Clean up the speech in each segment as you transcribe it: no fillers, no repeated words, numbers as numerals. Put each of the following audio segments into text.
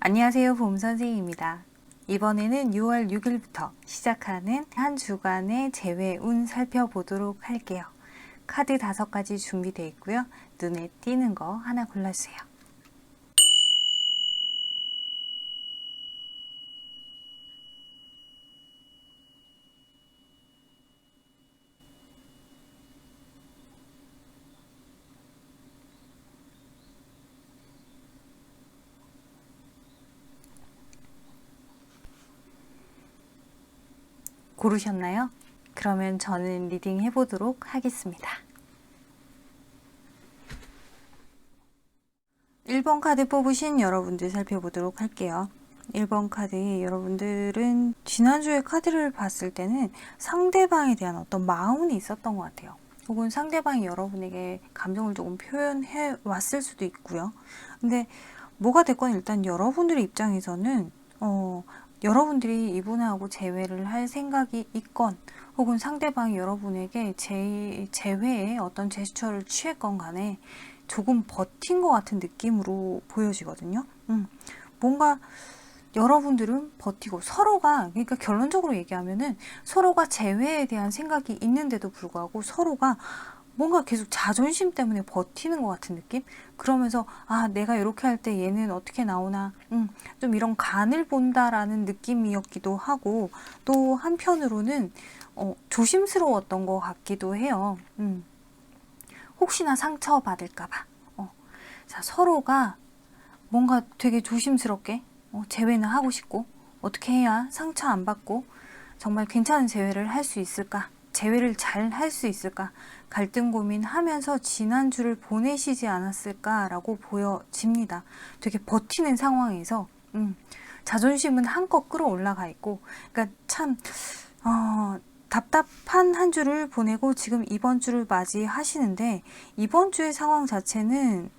안녕하세요. 봄선생입니다. 이번에는 6월 6일부터 시작하는 한 주간의 재회운 살펴보도록 할게요. 카드 5가지 준비되어 있고요. 눈에 띄는 거 하나 골라주세요. 고르셨나요? 그러면 저는 리딩 해보도록 하겠습니다. 1번 카드 뽑으신 여러분들 살펴보도록 할게요. 1번 카드 여러분들은 지난주에 카드를 봤을 때는 상대방에 대한 어떤 마음이 있었던 것 같아요. 혹은 상대방이 여러분에게 감정을 조금 표현해 왔을 수도 있고요. 근데 뭐가 됐건 일단 여러분들의 입장에서는 여러분들이 이분하고 재회를 할 생각이 있건 혹은 상대방이 여러분에게 재회에 어떤 제스처를 취했건 간에 조금 버틴 것 같은 느낌으로 보여지거든요. 뭔가 여러분들은 버티고 서로가, 그러니까 결론적으로 얘기하면은 서로가 재회에 대한 생각이 있는데도 불구하고 서로가 뭔가 계속 자존심 때문에 버티는 것 같은 느낌? 그러면서 내가 이렇게 할 때 얘는 어떻게 나오나 좀 이런 간을 본다라는 느낌이었기도 하고, 또 한편으로는 조심스러웠던 것 같기도 해요. 혹시나 상처받을까봐. 자, 서로가 뭔가 되게 조심스럽게 재회는 하고 싶고, 어떻게 해야 상처 안 받고 정말 괜찮은 재회를 할 수 있을까? 재회를 잘 할 수 있을까? 갈등 고민하면서 지난주를 보내시지 않았을까라고 보여집니다. 되게 버티는 상황에서 자존심은 한껏 끌어올라가 있고, 그러니까 참 답답한 한 주를 보내고 지금 이번 주를 맞이하시는데, 이번 주의 상황 자체는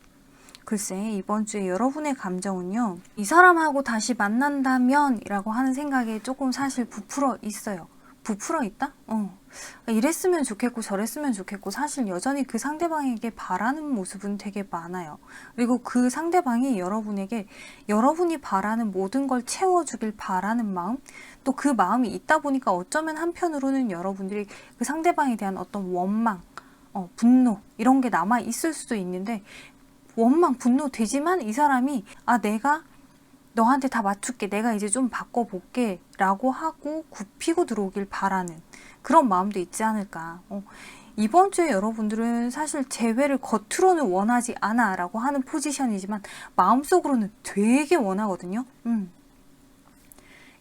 글쎄, 이번 주에 여러분의 감정은요, 이 사람하고 다시 만난다면 이라고 하는 생각에 조금 사실 부풀어 있어요. 부풀어 있다? 이랬으면 좋겠고 저랬으면 좋겠고, 사실 여전히 그 상대방에게 바라는 모습은 되게 많아요. 그리고 그 상대방이 여러분에게 여러분이 바라는 모든 걸 채워주길 바라는 마음, 또 그 마음이 있다 보니까 어쩌면 한편으로는 여러분들이 그 상대방에 대한 어떤 원망, 분노 이런 게 남아 있을 수도 있는데, 원망, 분노 되지만 이 사람이 내가 너한테 다 맞출게, 내가 이제 좀 바꿔볼게 라고 하고 굽히고 들어오길 바라는 그런 마음도 있지 않을까. 이번 주에 여러분들은 사실 재회를 겉으로는 원하지 않아 라고 하는 포지션이지만 마음속으로는 되게 원하거든요.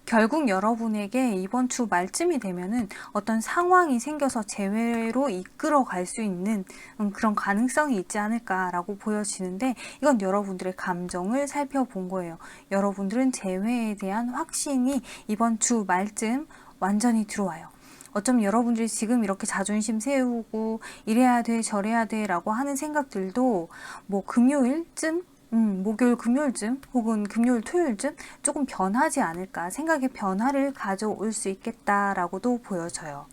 결국 여러분에게 이번 주 말쯤이 되면은 어떤 상황이 생겨서 재회로 이끌어 갈 수 있는 그런 가능성이 있지 않을까라고 보여지는데, 이건 여러분들의 감정을 살펴본 거예요. 여러분들은 재회에 대한 확신이 이번 주 말쯤 완전히 들어와요. 어쩌면 여러분들이 지금 이렇게 자존심 세우고 이래야 돼 저래야 돼 라고 하는 생각들도 뭐 금요일쯤, 목요일 금요일쯤 혹은 금요일 토요일쯤 조금 변하지 않을까, 생각의 변화를 가져올 수 있겠다라고도 보여져요.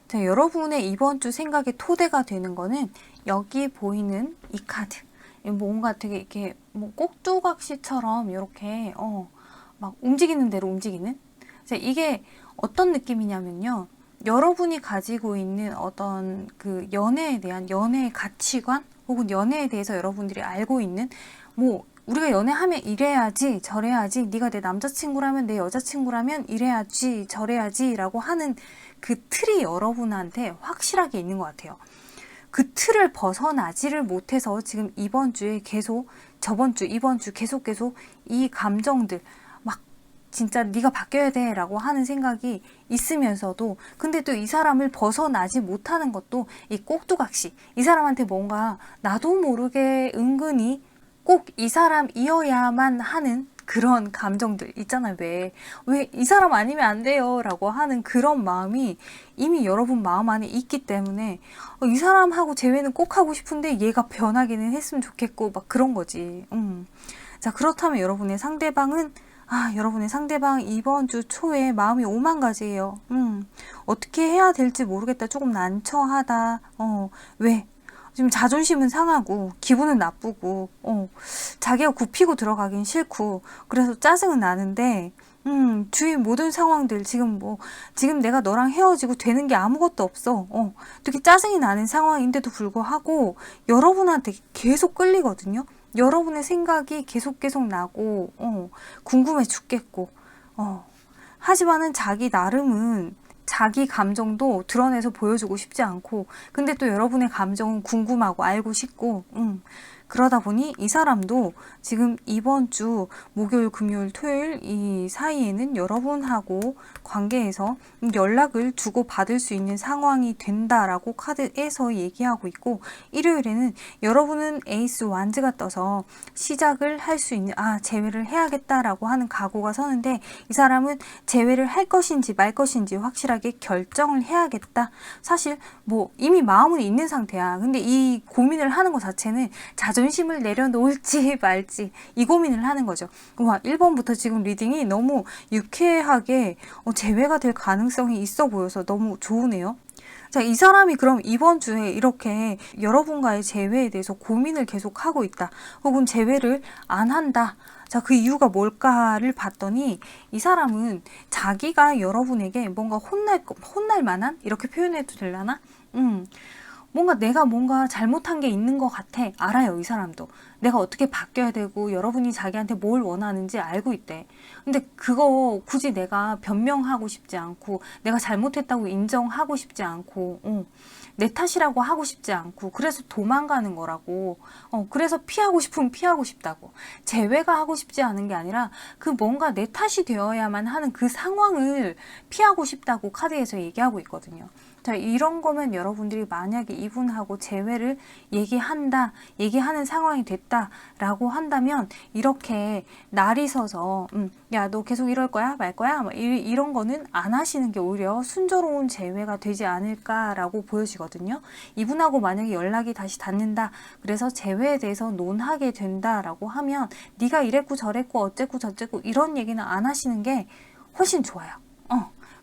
자, 여러분의 이번 주 생각의 토대가 되는 거는 여기 보이는 이 카드, 뭔가 되게 이렇게 뭐 꼭두각시처럼 이렇게 막 움직이는 대로 움직이는. 자, 이게 어떤 느낌이냐면요, 여러분이 가지고 있는 어떤 그 연애에 대한 연애의 가치관 혹은 연애에 대해서 여러분들이 알고 있는, 뭐 우리가 연애하면 이래야지 저래야지, 네가 내 남자친구라면 내 여자친구라면 이래야지 저래야지 라고 하는 그 틀이 여러분한테 확실하게 있는 것 같아요. 그 틀을 벗어나지를 못해서 지금 이번 주에 계속, 저번 주, 이번 주 계속 이 감정들, 막 진짜 네가 바뀌어야 돼 라고 하는 생각이 있으면서도, 근데 또 이 사람을 벗어나지 못하는 것도 이 꼭두각시, 이 사람한테 뭔가 나도 모르게 은근히 꼭 이 사람이어야만 하는 그런 감정들 있잖아요. 왜 이 사람 아니면 안 돼요 라고 하는 그런 마음이 이미 여러분 마음 안에 있기 때문에 이 사람하고 재회는 꼭 하고 싶은데 얘가 변하기는 했으면 좋겠고 막 그런 거지. 자, 그렇다면 여러분의 상대방은, 여러분의 상대방 이번 주 초에 마음이 오만 가지예요. 어떻게 해야 될지 모르겠다, 조금 난처하다. 왜? 지금 자존심은 상하고 기분은 나쁘고 자기가 굽히고 들어가긴 싫고 그래서 짜증은 나는데 주위 모든 상황들 지금 내가 너랑 헤어지고 되는 게 아무것도 없어. 되게 짜증이 나는 상황인데도 불구하고 여러분한테 계속 끌리거든요. 여러분의 생각이 계속 나고 궁금해 죽겠고 하지만은 자기 나름은 자기 감정도 드러내서 보여주고 싶지 않고 근데 또 여러분의 감정은 궁금하고 알고 싶고 그러다 보니 이 사람도 지금 이번 주 목요일, 금요일, 토요일 이 사이에는 여러분하고 관계에서 연락을 주고받을 수 있는 상황이 된다라고 카드에서 얘기하고 있고 일요일에는 여러분은 에이스 완즈가 떠서 시작을 할 수 있는 재회를 해야겠다라고 하는 각오가 서는데 이 사람은 재회를 할 것인지 말 것인지 확실하게 결정을 해야겠다. 사실 뭐 이미 마음은 있는 상태야. 근데 이 고민을 하는 것 자체는 자존심을 내려놓을지 말지 이 고민을 하는 거죠. 와, 1번부터 지금 리딩이 너무 유쾌하게 재회가 될 가능성이 있어 보여서 너무 좋으네요. 자, 이 사람이 그럼 이번 주에 이렇게 여러분과의 재회에 대해서 고민을 계속 하고 있다. 혹은 재회를 안 한다. 자, 그 이유가 뭘까를 봤더니 이 사람은 자기가 여러분에게 뭔가 혼날 만한? 이렇게 표현해도 되려나? 내가 뭔가 잘못한 게 있는 것 같아. 알아요, 이 사람도. 내가 어떻게 바뀌어야 되고 여러분이 자기한테 뭘 원하는지 알고 있대. 근데 그거 굳이 내가 변명하고 싶지 않고 내가 잘못했다고 인정하고 싶지 않고 내 탓이라고 하고 싶지 않고 그래서 도망가는 거라고. 그래서 피하고 싶으면 피하고 싶다고. 재회가 하고 싶지 않은 게 아니라 그 뭔가 내 탓이 되어야만 하는 그 상황을 피하고 싶다고 카드에서 얘기하고 있거든요. 자, 이런 거면 여러분들이 만약에 이분하고 재회를 얘기하는 상황이 됐다라고 한다면 이렇게 날이 서서 야, 너 계속 이럴 거야? 말 거야? 이런 거는 안 하시는 게 오히려 순조로운 재회가 되지 않을까라고 보여지거든요. 이분하고 만약에 연락이 다시 닿는다. 그래서 재회에 대해서 논하게 된다라고 하면 네가 이랬고 저랬고 어쨌고 저쨌고 이런 얘기는 안 하시는 게 훨씬 좋아요.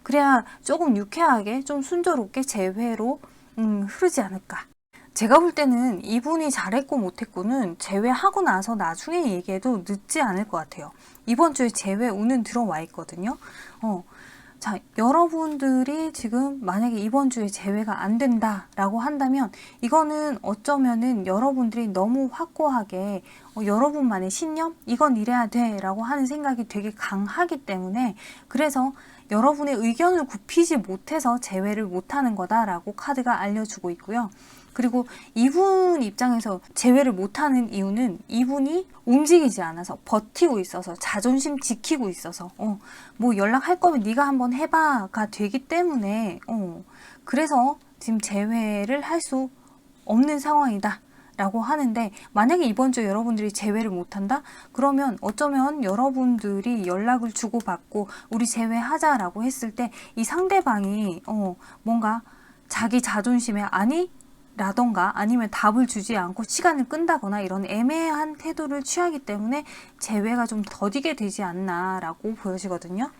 그래야 조금 유쾌하게 좀 순조롭게 재회로 흐르지 않을까. 제가 볼 때는 이분이 잘했고 못했고는 재회하고 나서 나중에 얘기해도 늦지 않을 것 같아요. 이번 주에 재회 운은 들어와 있거든요. 자, 여러분들이 지금 만약에 이번 주에 재회가 안 된다라고 한다면 이거는 어쩌면은 여러분들이 너무 확고하게 여러분만의 신념? 이건 이래야 돼 라고 하는 생각이 되게 강하기 때문에 그래서 여러분의 의견을 굽히지 못해서 재회를 못하는 거다라고 카드가 알려주고 있고요. 그리고 이분 입장에서 재회를 못하는 이유는 이분이 움직이지 않아서 버티고 있어서 자존심 지키고 있어서 뭐 연락할 거면 네가 한번 해봐가 되기 때문에 그래서 지금 재회를 할 수 없는 상황이다 라고 하는데 만약에 이번 주에 여러분들이 재회를 못한다? 그러면 어쩌면 여러분들이 연락을 주고받고 우리 재회하자라고 했을 때 이 상대방이 뭔가 자기 자존심에 아니? 라던가 아니면 답을 주지 않고 시간을 끈다거나 이런 애매한 태도를 취하기 때문에 재회가 좀 더디게 되지 않나 라고 보여지거든요.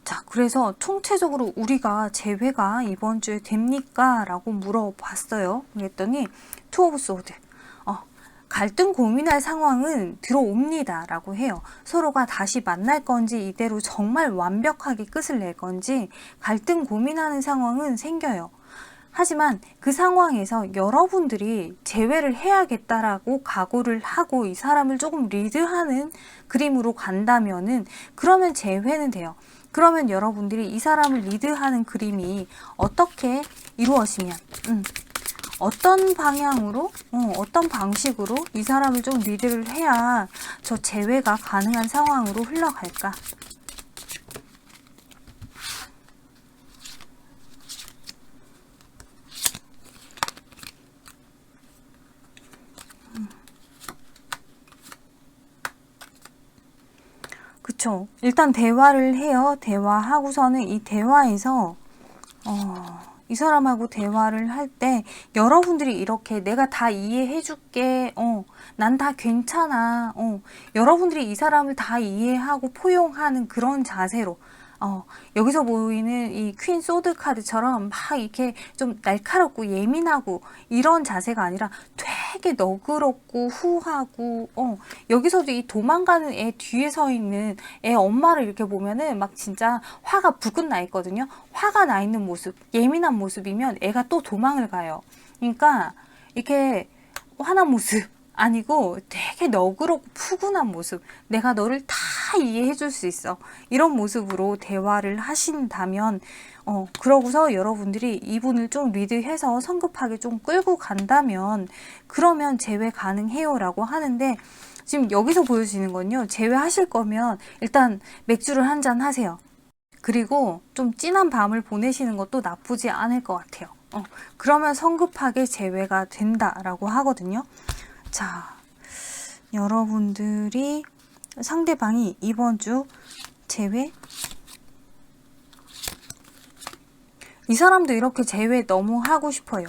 자, 그래서 총체적으로 우리가 재회가 이번 주에 됩니까? 라고 물어봤어요. 그랬더니 투 오브 소드. 갈등 고민할 상황은 들어옵니다 라고 해요. 서로가 다시 만날 건지 이대로 정말 완벽하게 끝을 낼 건지 갈등 고민하는 상황은 생겨요. 하지만 그 상황에서 여러분들이 재회를 해야겠다라고 각오를 하고 이 사람을 조금 리드하는 그림으로 간다면은 그러면 재회는 돼요. 그러면 여러분들이 이 사람을 리드하는 그림이 어떻게 이루어지면 어떤 방향으로 어떤 방식으로 이 사람을 좀 리드를 해야 저 재회가 가능한 상황으로 흘러갈까? 그쵸. 일단 대화를 해요. 대화하고서는 이 대화에서 이 사람하고 대화를 할 때 여러분들이 이렇게 내가 다 이해해 줄게. 난 다 괜찮아. 여러분들이 이 사람을 다 이해하고 포용하는 그런 자세로 여기서 보이는 이 퀸 소드 카드처럼 막 이렇게 좀 날카롭고 예민하고 이런 자세가 아니라 되게 너그럽고 후하고, 여기서도 이 도망가는 애 뒤에 서 있는 애 엄마를 이렇게 보면은 막 진짜 화가 불끈 나 있거든요. 화가 나 있는 모습, 예민한 모습이면 애가 또 도망을 가요. 그러니까 이렇게 화난 모습 아니고 되게 너그럽고 푸근한 모습, 내가 너를 다 이해해 줄 수 있어, 이런 모습으로 대화를 하신다면 그러고서 여러분들이 이분을 좀 리드해서 성급하게 좀 끌고 간다면 그러면 재회 가능해요 라고 하는데, 지금 여기서 보여지는 건요, 재회하실 거면 일단 맥주를 한 잔 하세요. 그리고 좀 진한 밤을 보내시는 것도 나쁘지 않을 것 같아요. 그러면 성급하게 재회가 된다라고 하거든요. 자, 여러분들이 상대방이 이번 주 재회, 이 사람도 이렇게 재회 너무 하고 싶어요.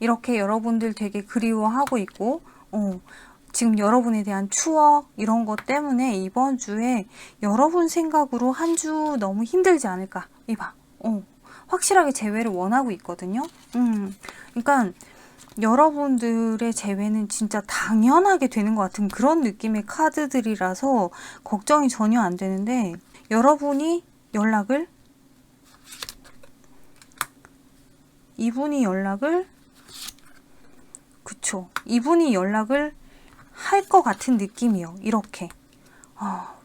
이렇게 여러분들 되게 그리워하고 있고, 지금 여러분에 대한 추억 이런 것 때문에 이번 주에 여러분 생각으로 한 주 너무 힘들지 않을까, 이봐. 확실하게 재회를 원하고 있거든요. 그러니까 여러분들의 재회는 진짜 당연하게 되는 것 같은 그런 느낌의 카드들이라서 걱정이 전혀 안 되는데, 여러분이 연락을, 이분이 연락을, 그쵸, 이분이 연락을 할 것 같은 느낌이요. 이렇게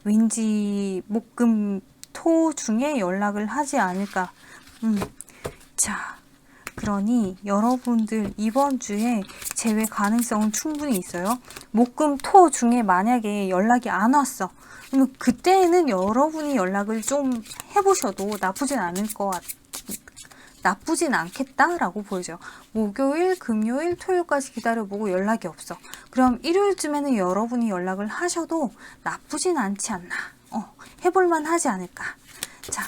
왠지 목금 토 중에 연락을 하지 않을까. 자, 그러니 여러분들 이번 주에 재회 가능성은 충분히 있어요. 목금 토 중에 만약에 연락이 안 왔어, 그러면 그때는 여러분이 연락을 좀 해보셔도 나쁘진 않겠다라고 보여져요. 목요일, 금요일, 토요일까지 기다려보고 연락이 없어. 그럼 일요일쯤에는 여러분이 연락을 하셔도 나쁘진 않지 않나. 해볼만 하지 않을까. 자,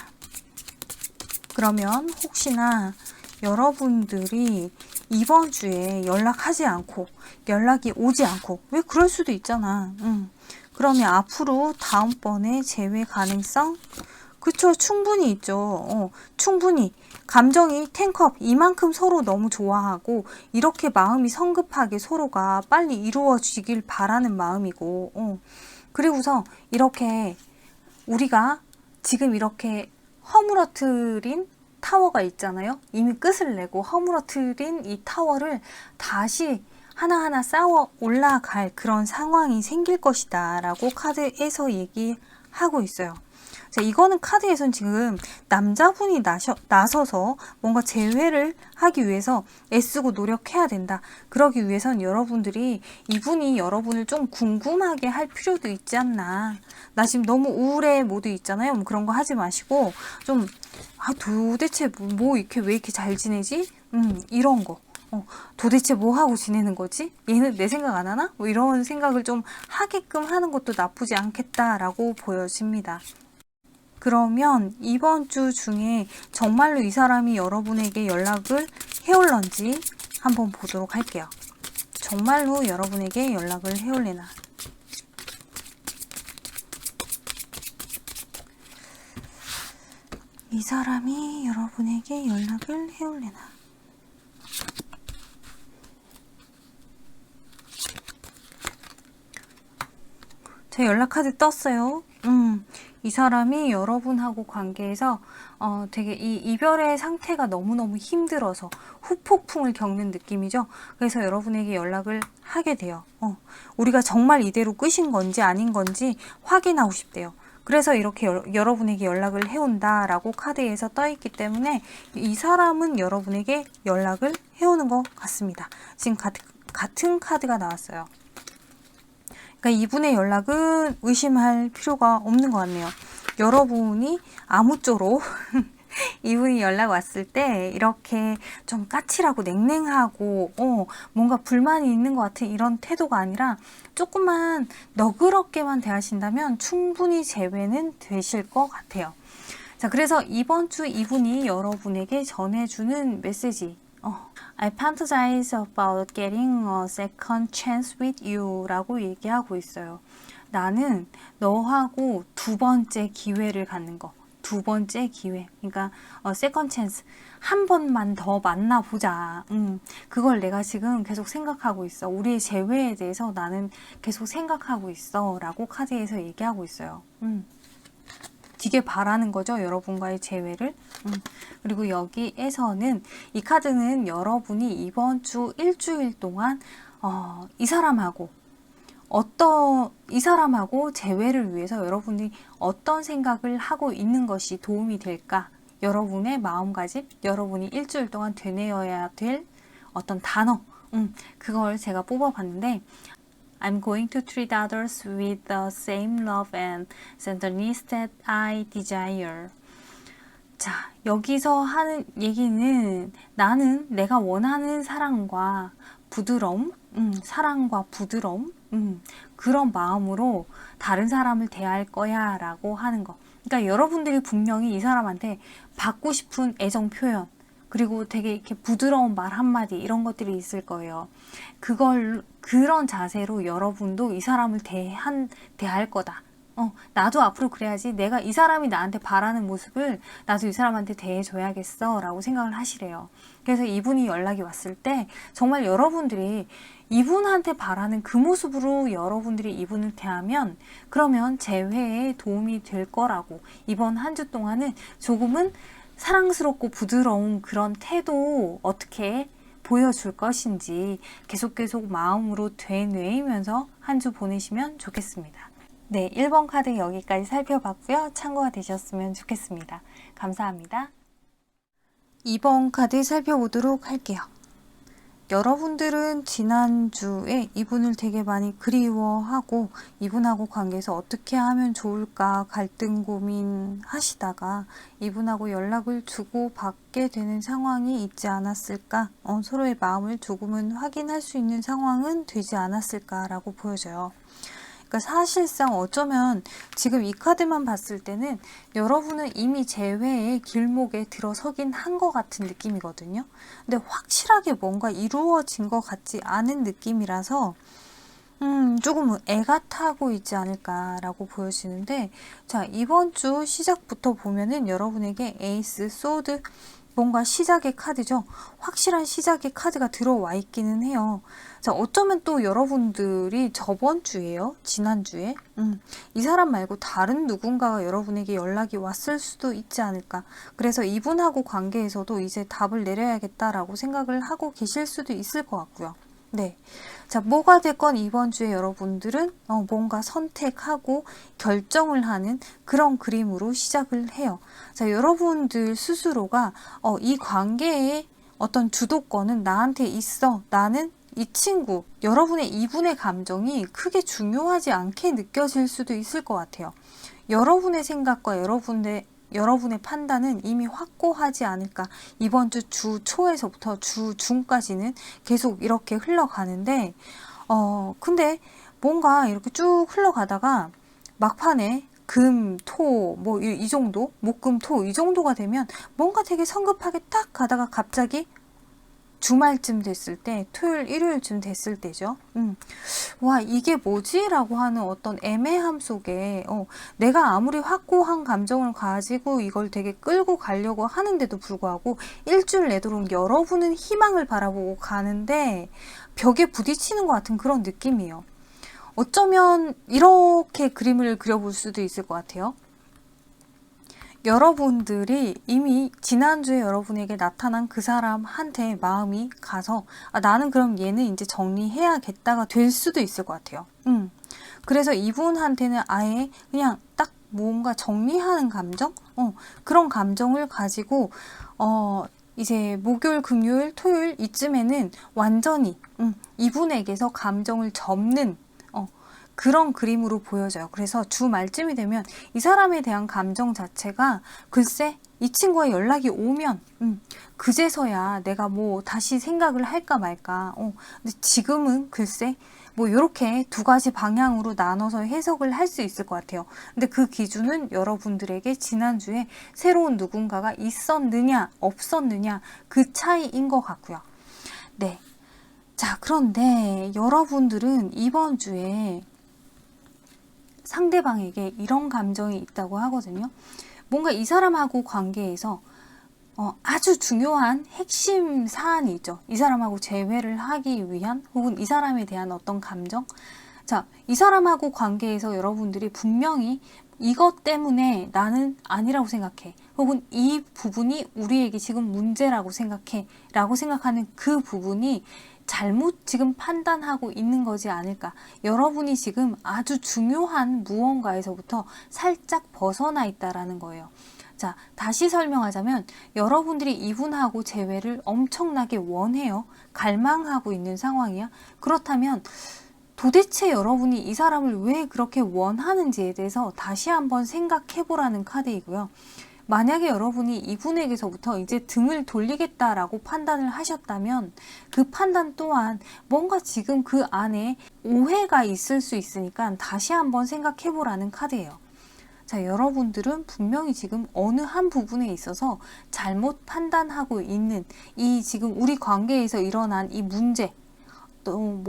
그러면 혹시나 여러분들이 이번 주에 연락하지 않고 연락이 오지 않고, 왜 그럴 수도 있잖아. 그러면 앞으로 다음번에 재회 가능성, 그쵸, 충분히 있죠. 충분히 감정이 텐컵 이만큼 서로 너무 좋아하고 이렇게 마음이 성급하게 서로가 빨리 이루어지길 바라는 마음이고, 그리고서 이렇게 우리가 지금 이렇게 허물어뜨린 타워가 있잖아요. 이미 끝을 내고 허물어뜨린 이 타워를 다시 하나하나 쌓아 올라갈 그런 상황이 생길 것이다 라고 카드에서 얘기하고 있어요. 자, 이거는 카드에선 지금 남자분이 나서서 뭔가 재회를 하기 위해서 애쓰고 노력해야 된다. 그러기 위해선 여러분들이 이분이 여러분을 좀 궁금하게 할 필요도 있지 않나. 나 지금 너무 우울해 모드 있잖아요. 뭐 그런 거 하지 마시고 좀 도대체 뭐 이렇게 왜 이렇게 잘 지내지? 이런 거. 도대체 뭐 하고 지내는 거지? 얘는 내 생각 안 하나? 뭐 이런 생각을 좀 하게끔 하는 것도 나쁘지 않겠다라고 보여집니다. 그러면 이번 주 중에 정말로 이 사람이 여러분에게 연락을 해올런지 한번 보도록 할게요. 정말로 여러분에게 연락을 해올래나. 이 사람이 여러분에게 연락을 해올래나. 제 연락 카드 떴어요. 이 사람이 여러분하고 관계에서 되게 이 이별의 상태가 너무너무 힘들어서 후폭풍을 겪는 느낌이죠. 그래서 여러분에게 연락을 하게 돼요. 우리가 정말 이대로 끝인 건지 아닌 건지 확인하고 싶대요. 그래서 이렇게 여러분에게 연락을 해온다 라고 카드에서 떠있기 때문에 이 사람은 여러분에게 연락을 해오는 것 같습니다. 지금 같은 카드가 나왔어요. 그러니까 이분의 연락은 의심할 필요가 없는 것 같네요. 여러분이 아무쪼록 이분이 연락 왔을 때 이렇게 좀 까칠하고 냉랭하고 뭔가 불만이 있는 것 같은 이런 태도가 아니라 조금만 너그럽게만 대하신다면 충분히 재회는 되실 것 같아요. 자, 그래서 이번 주 이분이 여러분에게 전해주는 메시지, I fantasize about getting a second chance with you 라고 얘기하고 있어요. 나는 너하고 두 번째 기회를 갖는 거, 두 번째 기회, 그러니까 세컨 찬스, 한 번만 더 만나보자. 그걸 내가 지금 계속 생각하고 있어. 우리의 재회에 대해서 나는 계속 생각하고 있어. 라고 카드에서 얘기하고 있어요. 되게 바라는 거죠. 여러분과의 재회를. 그리고 여기에서는 이 카드는 여러분이 이번 주 일주일 동안 이 사람하고 재회를 위해서 여러분이 어떤 생각을 하고 있는 것이 도움이 될까? 여러분의 마음가짐, 여러분이 일주일 동안 되뇌어야 될 어떤 단어, 그걸 제가 뽑아봤는데, I'm going to treat others with the same love and tenderness that I desire. 자, 여기서 하는 얘기는 나는 내가 원하는 사랑과 부드러움, 그런 마음으로 다른 사람을 대할 거야 라고 하는 거. 그러니까 여러분들이 분명히 이 사람한테 받고 싶은 애정 표현, 그리고 되게 이렇게 부드러운 말 한마디 이런 것들이 있을 거예요. 그런 자세로 여러분도 이 사람을 대할 거다. 나도 앞으로 그래야지. 내가 이 사람이 나한테 바라는 모습을 나도 이 사람한테 대해줘야겠어 라고 생각을 하시래요. 그래서 이분이 연락이 왔을 때 정말 여러분들이 이분한테 바라는 그 모습으로 여러분들이 이분을 대하면 그러면 재회에 도움이 될 거라고, 이번 한 주 동안은 조금은 사랑스럽고 부드러운 그런 태도 어떻게 보여줄 것인지 계속 마음으로 되뇌이면서 한 주 보내시면 좋겠습니다. 네, 1번 카드 여기까지 살펴봤고요. 참고가 되셨으면 좋겠습니다. 감사합니다. 2번 카드 살펴보도록 할게요. 여러분들은 지난주에 이분을 되게 많이 그리워하고 이분하고 관계에서 어떻게 하면 좋을까 갈등 고민하시다가 이분하고 연락을 주고받게 되는 상황이 있지 않았을까, 서로의 마음을 조금은 확인할 수 있는 상황은 되지 않았을까라고 보여져요. 그러니까 사실상 어쩌면 지금 이 카드만 봤을 때는 여러분은 이미 재회의 길목에 들어서긴 한 것 같은 느낌이거든요. 근데 확실하게 뭔가 이루어진 것 같지 않은 느낌이라서 조금 애가 타고 있지 않을까라고 보여지는데, 자, 이번 주 시작부터 보면은 여러분에게 에이스, 소드, 뭔가 시작의 카드죠. 확실한 시작의 카드가 들어와 있기는 해요. 자, 어쩌면 또 여러분들이 저번 주에요, 지난주에 이 사람 말고 다른 누군가가 여러분에게 연락이 왔을 수도 있지 않을까. 그래서 이분하고 관계에서도 이제 답을 내려야겠다라고 생각을 하고 계실 수도 있을 것 같고요. 네. 자, 뭐가 됐건 이번 주에 여러분들은 뭔가 선택하고 결정을 하는 그런 그림으로 시작을 해요. 자, 여러분들 스스로가 이 관계의 어떤 주도권은 나한테 있어. 나는 이 친구, 여러분의 이분의 감정이 크게 중요하지 않게 느껴질 수도 있을 것 같아요. 여러분의 생각과 여러분의 판단은 이미 확고하지 않을까. 이번 주 초에서부터 주 중까지는 계속 이렇게 흘러가는데, 근데 뭔가 이렇게 쭉 흘러가다가 막판에 금, 토, 뭐 이 정도, 목금, 토 이 정도가 되면 뭔가 되게 성급하게 딱 가다가 갑자기 주말쯤 됐을 때, 토요일, 일요일쯤 됐을 때죠. 와, 이게 뭐지? 라고 하는 어떤 애매함 속에 내가 아무리 확고한 감정을 가지고 이걸 되게 끌고 가려고 하는데도 불구하고 일주일 내도록 여러분은 희망을 바라보고 가는데 벽에 부딪히는 것 같은 그런 느낌이에요. 어쩌면 이렇게 그림을 그려볼 수도 있을 것 같아요. 여러분들이 이미 지난주에 여러분에게 나타난 그 사람한테 마음이 가서 나는 그럼 얘는 이제 정리해야겠다가 될 수도 있을 것 같아요. 그래서 이분한테는 아예 그냥 딱 뭔가 정리하는 감정? 그런 감정을 가지고 이제 목요일, 금요일, 토요일 이쯤에는 완전히 이분에게서 감정을 접는 그런 그림으로 보여져요. 그래서 주 말쯤이 되면 이 사람에 대한 감정 자체가 글쎄 이 친구와 연락이 오면 그제서야 내가 뭐 다시 생각을 할까 말까. 근데 지금은 글쎄 뭐 이렇게 두 가지 방향으로 나눠서 해석을 할 수 있을 것 같아요. 근데 그 기준은 여러분들에게 지난주에 새로운 누군가가 있었느냐 없었느냐 그 차이인 것 같고요. 네. 자, 그런데 여러분들은 이번 주에 상대방에게 이런 감정이 있다고 하거든요. 뭔가 이 사람하고 관계에서 아주 중요한 핵심 사안이 있죠. 이 사람하고 재회를 하기 위한 혹은 이 사람에 대한 어떤 감정. 자, 이 사람하고 관계에서 여러분들이 분명히 이것 때문에 나는 아니라고 생각해. 혹은 이 부분이 우리에게 지금 문제라고 생각해. 라고 생각하는 그 부분이 잘못 지금 판단하고 있는 거지 않을까. 여러분이 지금 아주 중요한 무언가에서부터 살짝 벗어나 있다라는 거예요. 자, 다시 설명하자면 여러분들이 이분하고 재회를 엄청나게 원해요. 갈망하고 있는 상황이야. 그렇다면 도대체 여러분이 이 사람을 왜 그렇게 원하는지에 대해서 다시 한번 생각해 보라는 카드이고요. 만약에 여러분이 이분에게서부터 이제 등을 돌리겠다라고 판단을 하셨다면 그 판단 또한 뭔가 지금 그 안에 오해가 있을 수 있으니까 다시 한번 생각해 보라는 카드예요. 자, 여러분들은 분명히 지금 어느 한 부분에 있어서 잘못 판단하고 있는 이 지금 우리 관계에서 일어난 이 문제, 또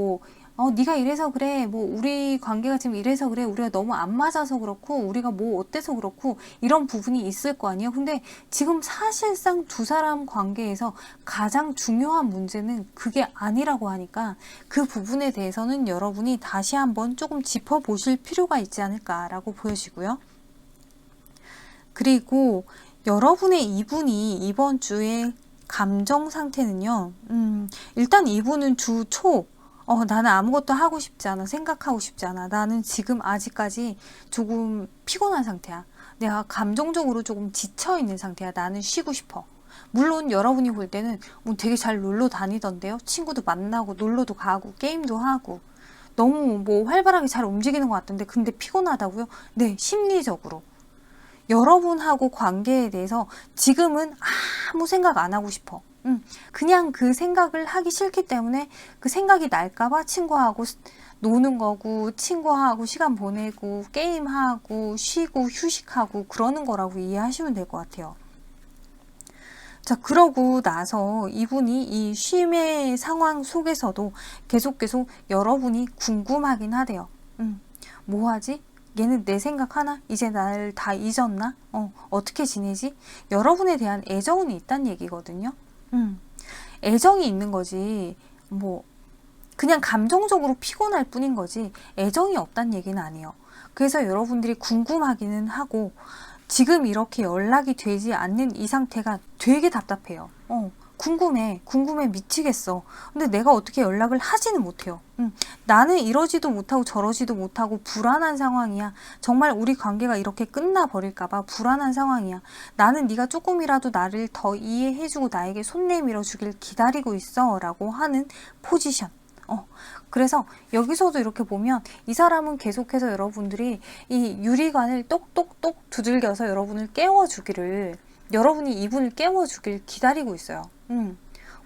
뭐 네가 이래서 그래, 뭐 우리 관계가 지금 이래서 그래, 우리가 너무 안 맞아서 그렇고 우리가 뭐 어때서 그렇고 이런 부분이 있을 거 아니에요. 근데 지금 사실상 두 사람 관계에서 가장 중요한 문제는 그게 아니라고 하니까 그 부분에 대해서는 여러분이 다시 한번 조금 짚어보실 필요가 있지 않을까라고 보여지고요. 그리고 여러분의 이분이 이번 주에 감정 상태는요. 일단 이분은 주 초 나는 아무것도 하고 싶지 않아. 생각하고 싶지 않아. 나는 지금 아직까지 조금 피곤한 상태야. 내가 감정적으로 조금 지쳐있는 상태야. 나는 쉬고 싶어. 물론 여러분이 볼 때는 뭐 되게 잘 놀러 다니던데요. 친구도 만나고 놀러도 가고 게임도 하고 너무 뭐 활발하게 잘 움직이는 것 같던데 근데 피곤하다고요? 네, 심리적으로. 여러분하고 관계에 대해서 지금은 아무 생각 안 하고 싶어. 그냥 그 생각을 하기 싫기 때문에 그 생각이 날까봐 친구하고 노는 거고 친구하고 시간 보내고 게임하고 쉬고 휴식하고 그러는 거라고 이해하시면 될 것 같아요. 자, 그러고 나서 이분이 이 쉼의 상황 속에서도 계속 여러분이 궁금하긴 하대요. 뭐 하지? 얘는 내 생각하나? 이제 나를 다 잊었나? 어떻게 지내지? 여러분에 대한 애정은 있다는 얘기거든요. 애정이 있는 거지. 뭐 그냥 감정적으로 피곤할 뿐인 거지 애정이 없다는 얘기는 아니에요. 그래서 여러분들이 궁금하기는 하고 지금 이렇게 연락이 되지 않는 이 상태가 되게 답답해요. 궁금해 미치겠어. 근데 내가 어떻게 연락을 하지는 못해요. 나는 이러지도 못하고 저러지도 못하고 불안한 상황이야. 정말 우리 관계가 이렇게 끝나버릴까봐 불안한 상황이야. 나는 네가 조금이라도 나를 더 이해해주고 나에게 손 내밀어 주길 기다리고 있어 라고 하는 포지션. 그래서 여기서도 이렇게 보면 이 사람은 계속해서 여러분들이 이 유리관을 똑똑똑 두들겨서 여러분을 깨워주기를, 여러분이 이분을 깨워주길 기다리고 있어요.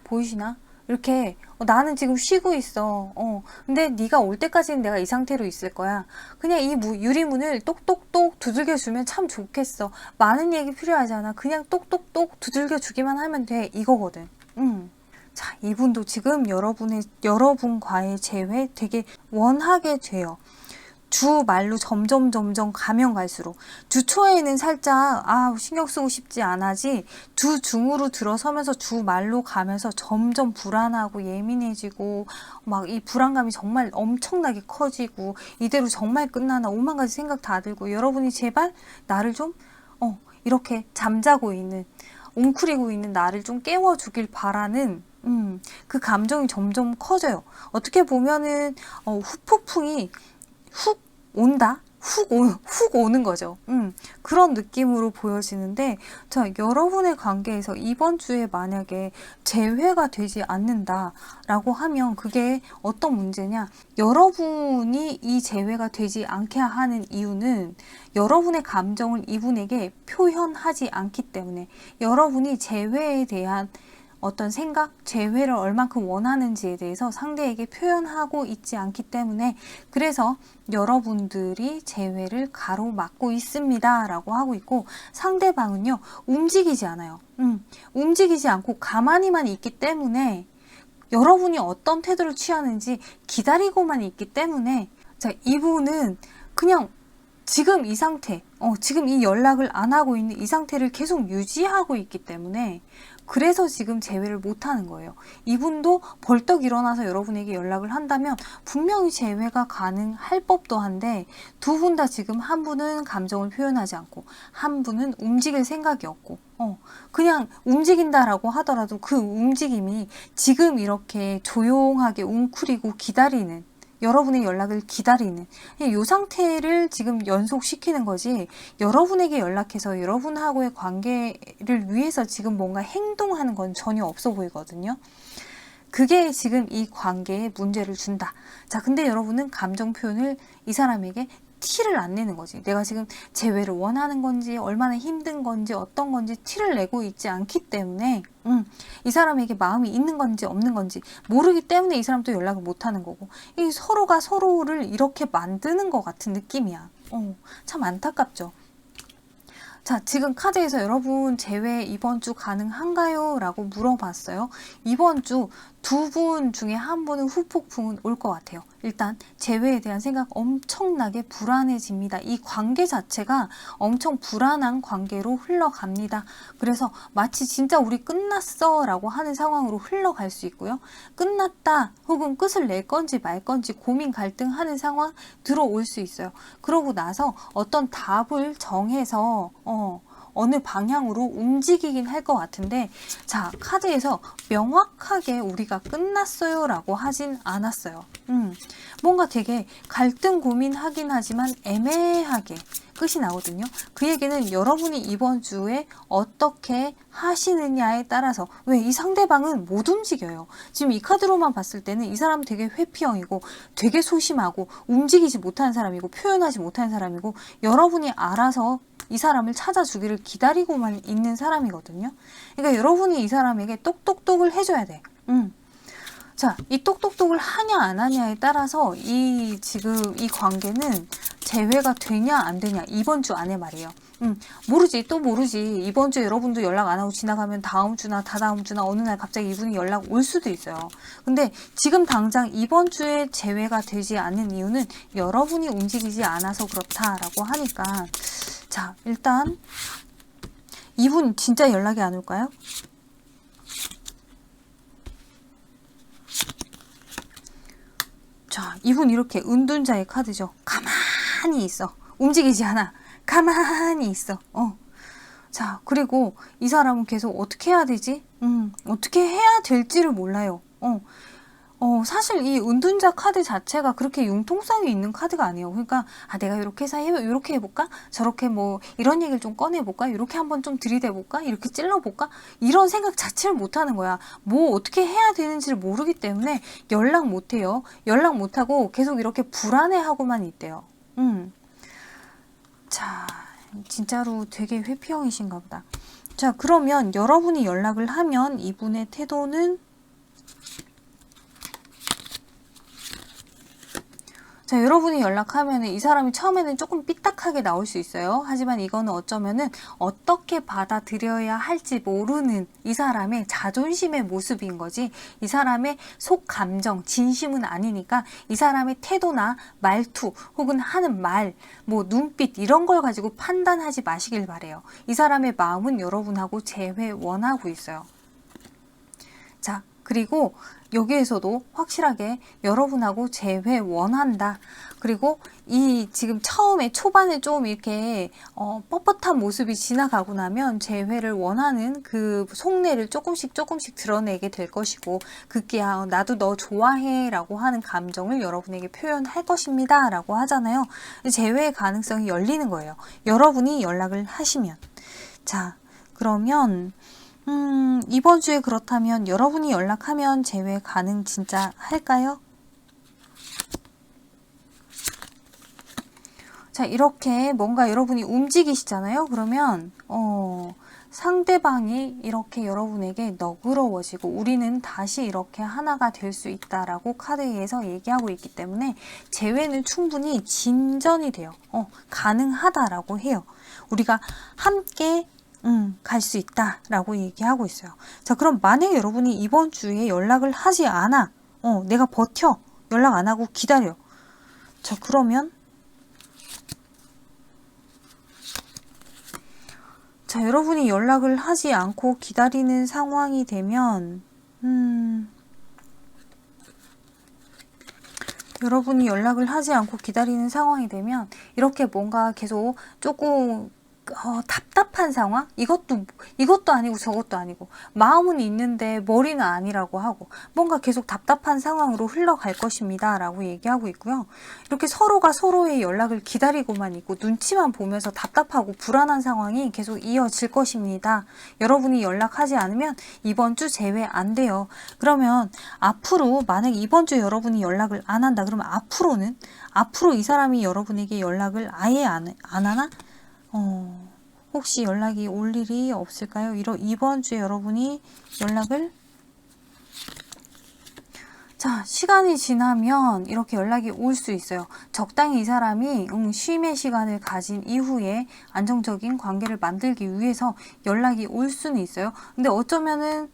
보이시나? 이렇게 나는 지금 쉬고 있어. 근데 네가 올 때까지는 내가 이 상태로 있을 거야. 그냥 이 유리문을 똑똑똑 두들겨주면 참 좋겠어. 많은 얘기 필요하지 않아. 그냥 똑똑똑 두들겨주기만 하면 돼. 이거거든. 자, 이분도 지금 여러분과의 재회 되게 원하게 돼요. 주 말로 점점 가면 갈수록 주 초에는 살짝 신경 쓰고 싶지 않아지 주 중으로 들어서면서 주 말로 가면서 점점 불안하고 예민해지고 막 이 불안감이 정말 엄청나게 커지고 이대로 정말 끝나나 오만 가지 생각 다 들고 여러분이 제발 나를 좀 이렇게 잠자고 있는 웅크리고 있는 나를 좀 깨워주길 바라는 그 감정이 점점 커져요. 어떻게 보면은 후폭풍이 훅 온다? 훅 오는 거죠. 그런 느낌으로 보여지는데, 자, 여러분의 관계에서 이번 주에 만약에 재회가 되지 않는다라고 하면 그게 어떤 문제냐? 여러분이 이 재회가 되지 않게 하는 이유는 여러분의 감정을 이분에게 표현하지 않기 때문에 여러분이 재회에 대한 어떤 생각, 재회를 얼만큼 원하는지에 대해서 상대에게 표현하고 있지 않기 때문에 그래서 여러분들이 재회를 가로막고 있습니다 라고 하고 있고 상대방은요 움직이지 않아요. 움직이지 않고 가만히만 있기 때문에 여러분이 어떤 태도를 취하는지 기다리고만 있기 때문에 자, 이분은 그냥 지금 이 상태, 지금 이 연락을 안 하고 있는 이 상태를 계속 유지하고 있기 때문에 그래서 지금 재회를 못 하는 거예요. 이분도 벌떡 일어나서 여러분에게 연락을 한다면 분명히 재회가 가능할 법도 한데 두 분 다 지금 한 분은 감정을 표현하지 않고 한 분은 움직일 생각이 없고 그냥 움직인다라고 하더라도 그 움직임이 지금 이렇게 조용하게 웅크리고 기다리는 여러분의 연락을 기다리는 이 상태를 지금 연속시키는 거지 여러분에게 연락해서 여러분하고의 관계를 위해서 지금 뭔가 행동하는 건 전혀 없어 보이거든요. 그게 지금 이 관계에 문제를 준다. 자, 근데 여러분은 감정 표현을 이 사람에게 티를 안 내는 거지. 내가 지금 재회를 원하는 건지 얼마나 힘든 건지 어떤 건지 티를 내고 있지 않기 때문에 이 사람에게 마음이 있는 건지 없는 건지 모르기 때문에 이 사람도 연락을 못 하는 거고 이 서로가 서로를 이렇게 만드는 것 같은 느낌이야. 참 안타깝죠. 자, 지금 카드에서 여러분 재회 이번 주 가능한가요? 라고 물어봤어요. 이번 주 두 분 중에 한 분은 후폭풍은 올 것 같아요. 일단 재회에 대한 생각 엄청나게 불안해집니다. 이 관계 자체가 엄청 불안한 관계로 흘러갑니다. 그래서 마치 진짜 우리 끝났어 라고 하는 상황으로 흘러갈 수 있고요. 끝났다 혹은 끝을 낼 건지 말 건지 고민 갈등하는 상황 들어올 수 있어요. 그러고 나서 어떤 답을 정해서 어느 방향으로 움직이긴 할 것 같은데 자, 카드에서 명확하게 우리가 끝났어요 라고 하진 않았어요. 뭔가 되게 갈등 고민하긴 하지만 애매하게 끝이 나거든요. 그 얘기는 여러분이 이번 주에 어떻게 하시느냐에 따라서 왜 이 상대방은 못 움직여요. 지금 이 카드로만 봤을 때는 이 사람은 되게 회피형이고 되게 소심하고 움직이지 못하는 사람이고 표현하지 못하는 사람이고 여러분이 알아서 이 사람을 찾아주기를 기다리고만 있는 사람이거든요. 그러니까 여러분이 이 사람에게 똑똑똑을 해줘야 돼. 자, 이 똑똑똑을 하냐 안 하냐에 따라서 지금 이 관계는 재회가 되냐 안 되냐 이번 주 안에 말이에요. 모르지 또 모르지. 이번 주에 여러분도 연락 안 하고 지나가면 다음 주나 다다음 주나 어느 날 갑자기 이분이 연락 올 수도 있어요. 근데 지금 당장 이번 주에 재회가 되지 않는 이유는 여러분이 움직이지 않아서 그렇다라고 하니까 자, 일단 이분 진짜 연락이 안 올까요? 자, 이분 이렇게 은둔자의 카드죠. 가만히 있어. 움직이지 않아. 가만히 있어. 자, 그리고 이 사람은 계속 어떻게 해야 되지? 어떻게 해야 될지를 몰라요. 사실 이 은둔자 카드 자체가 그렇게 융통성이 있는 카드가 아니에요. 그러니까 내가 이렇게 해서 이렇게 해볼까? 저렇게 뭐 이런 얘기를 좀 꺼내볼까? 이렇게 한번 좀 들이대볼까? 이렇게 찔러볼까? 이런 생각 자체를 못하는 거야. 뭐 어떻게 해야 되는지를 모르기 때문에 연락 못해요. 연락 못하고 계속 이렇게 불안해하고만 있대요. 자, 진짜로 되게 회피형이신가 보다. 자, 그러면 여러분이 연락을 하면 이분의 태도는 자, 여러분이 연락하면 이 사람이 처음에는 조금 삐딱하게 나올 수 있어요. 하지만 이거는 어쩌면은 어떻게 받아들여야 할지 모르는 이 사람의 자존심의 모습인 거지 이 사람의 속 감정, 진심은 아니니까 이 사람의 태도나 말투 혹은 하는 말, 뭐 눈빛 이런 걸 가지고 판단하지 마시길 바래요. 이 사람의 마음은 여러분하고 재회 원하고 있어요. 자, 그리고 여기에서도 확실하게 여러분하고 재회 원한다. 그리고 이 지금 처음에 초반에 좀 이렇게 뻣뻣한 모습이 지나가고 나면 재회를 원하는 그 속내를 조금씩 드러내게 될 것이고 그게 나도 너 좋아해 라고 하는 감정을 여러분에게 표현할 것입니다 라고 하잖아요. 재회의 가능성이 열리는 거예요. 여러분이 연락을 하시면. 자, 그러면 이번 주에 그렇다면 여러분이 연락하면 재회 가능 진짜 할까요? 자, 이렇게 뭔가 여러분이 움직이시잖아요. 그러면 상대방이 이렇게 여러분에게 너그러워지고 우리는 다시 이렇게 하나가 될 수 있다라고 카드에서 얘기하고 있기 때문에 재회는 충분히 진전이 돼요. 가능하다라고 해요. 우리가 함께 갈 수 있다라고 얘기하고 있어요. 자, 그럼 만약에 여러분이 이번 주에 연락을 하지 않아. 내가 버텨. 연락 안 하고 기다려. 자, 그러면 자, 여러분이 연락을 하지 않고 기다리는 상황이 되면, 여러분이 연락을 하지 않고 기다리는 상황이 되면, 이렇게 뭔가 계속 조금 답답한 상황? 이것도 아니고 저것도 아니고, 마음은 있는데 머리는 아니라고 하고, 뭔가 계속 답답한 상황으로 흘러갈 것입니다. 라고 얘기하고 있고요. 이렇게 서로가 서로의 연락을 기다리고만 있고, 눈치만 보면서 답답하고 불안한 상황이 계속 이어질 것입니다. 여러분이 연락하지 않으면 이번 주 제외 안 돼요. 그러면 앞으로, 만약 이번 주 여러분이 연락을 안 한다. 그러면 앞으로 이 사람이 여러분에게 연락을 아예 안 하나? 혹시 연락이 올 일이 없을까요? 이번 주에 여러분이 연락을 자, 시간이 지나면 이렇게 연락이 올 수 있어요. 적당히 이 사람이 쉼의 시간을 가진 이후에 안정적인 관계를 만들기 위해서 연락이 올 수는 있어요. 근데 어쩌면은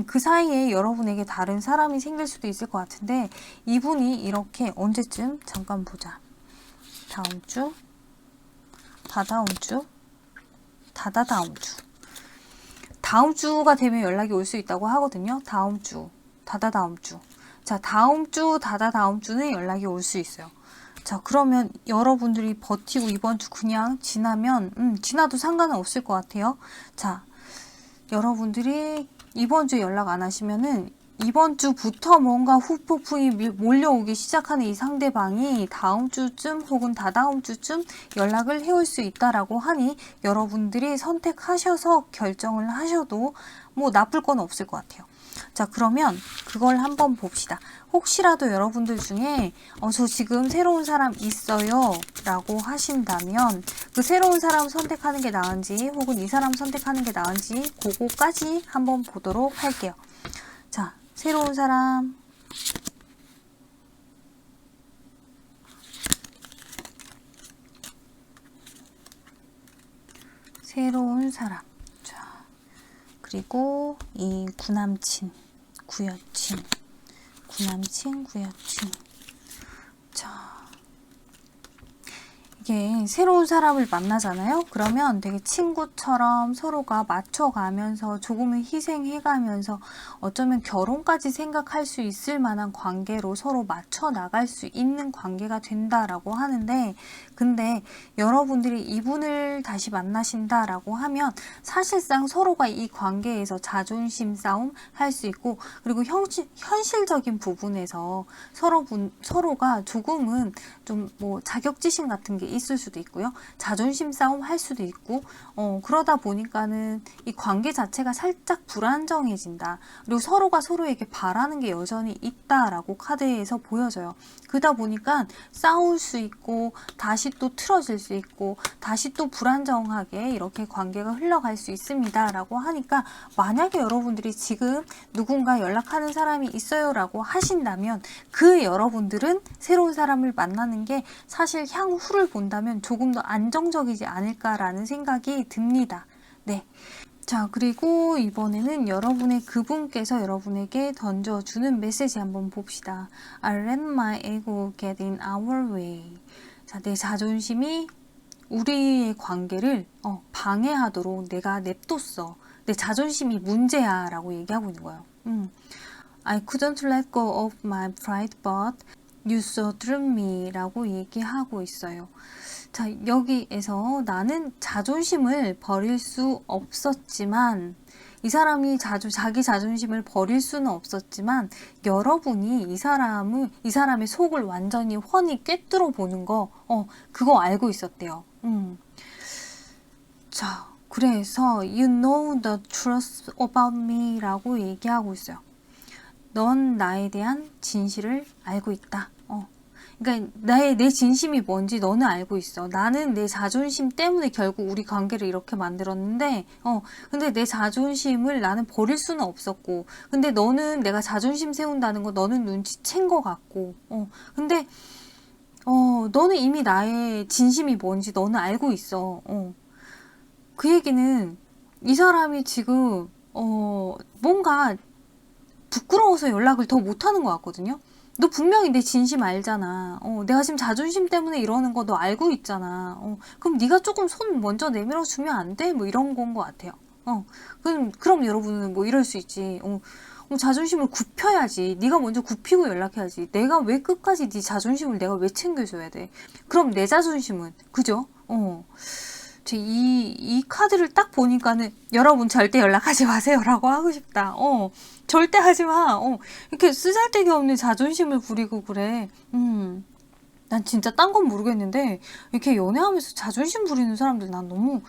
그 사이에 여러분에게 다른 사람이 생길 수도 있을 것 같은데, 이분이 이렇게 언제쯤 잠깐 보자. 다음 주, 다다음 주, 다음 주가 되면 연락이 올 수 있다고 하거든요. 다음 주, 다다음 주. 자, 다음 주, 다다음 주는 연락이 올 수 있어요. 자, 그러면 여러분들이 버티고 이번 주 그냥 지나면, 지나도 상관은 없을 것 같아요. 자, 여러분들이 이번 주 연락 안 하시면은 이번 주부터 뭔가 후폭풍이 몰려오기 시작하는 이 상대방이 다음 주쯤 혹은 다다음 주쯤 연락을 해올 수 있다라고 하니, 여러분들이 선택하셔서 결정을 하셔도 뭐 나쁠 건 없을 것 같아요. 자, 그러면 그걸 한번 봅시다. 혹시라도 여러분들 중에 저 지금 새로운 사람 있어요 라고 하신다면, 그 새로운 사람 선택하는 게 나은지 혹은 이 사람 선택하는 게 나은지 그거까지 한번 보도록 할게요. 자, 새로운 사람, 자, 그리고 이 구남친, 구여친. 자, 이게 새로운 사람을 만나잖아요. 그러면 되게 친구처럼 서로가 맞춰가면서 조금은 희생해가면서 어쩌면 결혼까지 생각할 수 있을 만한 관계로 서로 맞춰 나갈 수 있는 관계가 된다라고 하는데, 근데 여러분들이 이분을 다시 만나신다라고 하면 사실상 서로가 이 관계에서 자존심 싸움 할 수 있고, 그리고 현실적인 부분에서 서로가 조금은 좀 뭐 자격지심 같은 게 있을 수도 있고요. 자존심 싸움 할 수도 있고, 그러다 보니까는 이 관계 자체가 살짝 불안정해진다. 그리고 서로가 서로에게 바라는 게 여전히 있다라고 카드에서 보여져요. 그러다 보니까 싸울 수 있고, 다시 또 틀어질 수 있고, 다시 또 불안정하게 이렇게 관계가 흘러갈 수 있습니다. 라고 하니까, 만약에 여러분들이 지금 누군가 연락하는 사람이 있어요 라고 하신다면, 그 여러분들은 새로운 사람을 만나는 게 사실 향후를 본다면 조금 더 안정적이지 않을까라는 생각이 듭니다. 네. 자, 그리고 이번에는 여러분의 그분께서 여러분에게 던져주는 메시지 한번 봅시다. I let my ego get in our way. 자, 내 자존심이 우리의 관계를 방해하도록 내가 냅뒀어. 내 자존심이 문제야 라고 얘기하고 있는 거예요. I couldn't let go of my pride, but you saw through me 라고 얘기하고 있어요. 자, 여기에서 나는 자존심을 버릴 수 없었지만, 이 사람이 자기 자존심을 버릴 수는 없었지만, 여러분이 이 사람의 속을 완전히 훤히 꿰뚫어 보는 거, 그거 알고 있었대요. 자, 그래서 you know the truth about me 라고 얘기하고 있어요. 넌 나에 대한 진실을 알고 있다. 그러니까 내 진심이 뭔지 너는 알고 있어. 나는 내 자존심 때문에 결국 우리 관계를 이렇게 만들었는데, 근데 내 자존심을 나는 버릴 수는 없었고, 근데 너는 내가 자존심 세운다는 거 너는 눈치챈 것 같고, 근데 너는 이미 나의 진심이 뭔지 너는 알고 있어. 그 얘기는 이 사람이 지금 뭔가 부끄러워서 연락을 더 못하는 것 같거든요. 너 분명히 내 진심 알잖아. 내가 지금 자존심 때문에 이러는 거 너 알고 있잖아. 그럼 네가 조금 손 먼저 내밀어 주면 안 돼? 뭐 이런 건 것 같아요. 그럼 여러분은 뭐 이럴 수 있지. 자존심을 굽혀야지. 네가 먼저 굽히고 연락해야지. 내가 왜 끝까지 네 자존심을 내가 왜 챙겨줘야 돼? 그럼 내 자존심은 그죠? 이 카드를 딱 보니까는 여러분 절대 연락하지 마세요라고 하고 싶다. 절대 하지 마. 이렇게 쓰잘데기 없는 자존심을 부리고 그래. 난 진짜 딴 건 모르겠는데 이렇게 연애하면서 자존심 부리는 사람들 난 너무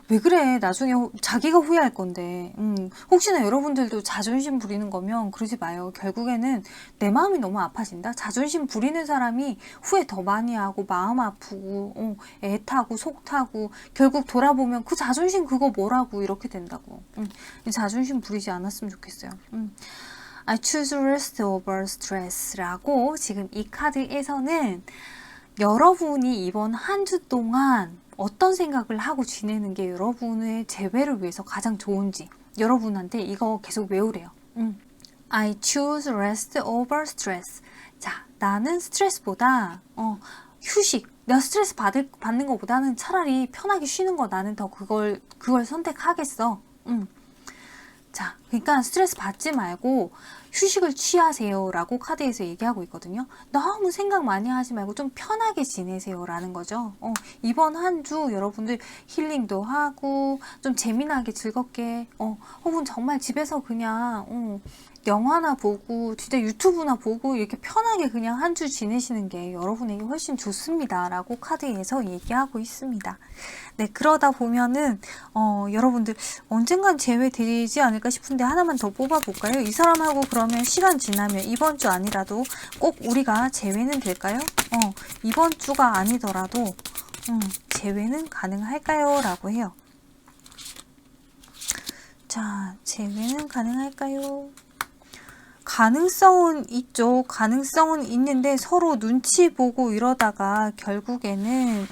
왜 그래? 나중에 자기가 후회할 건데. 혹시나 여러분들도 자존심 부리는 거면 그러지 마요. 결국에는 내 마음이 너무 아파진다. 자존심 부리는 사람이 후회 더 많이 하고 마음 아프고 애 타고 속 타고 결국 돌아보면 그 자존심 그거 뭐라고 이렇게 된다고. 자존심 부리지 않았으면 좋겠어요. I choose rest over stress라고 지금 이 카드에서는 여러분이 이번 한 주 동안 어떤 생각을 하고 지내는 게 여러분의 재회를 위해서 가장 좋은지 여러분한테 이거 계속 외우래요. I choose rest over stress. 자, 나는 스트레스보다 휴식, 내가 스트레스 받는 것보다는 차라리 편하게 쉬는 거 나는 더 그걸 선택하겠어. 자, 그러니까 스트레스 받지 말고 휴식을 취하세요 라고 카드에서 얘기하고 있거든요. 너무 생각 많이 하지 말고 좀 편하게 지내세요 라는 거죠. 이번 한 주 여러분들 힐링도 하고 좀 재미나게 즐겁게 혹은 정말 집에서 그냥 영화나 보고 진짜 유튜브나 보고 이렇게 편하게 그냥 한 주 지내시는 게 여러분에게 훨씬 좋습니다 라고 카드에서 얘기하고 있습니다. 네, 그러다 보면은 여러분들 언젠간 재회되지 않을까 싶은데 하나만 더 뽑아볼까요? 이 사람하고 그러면 시간 지나면 이번 주 아니라도 꼭 우리가 재회는 될까요? 이번 주가 아니더라도 재회는 가능할까요? 라고 해요. 자, 재회는 가능할까요? 가능성은 있죠. 가능성은 있는데 서로 눈치 보고 이러다가 결국에는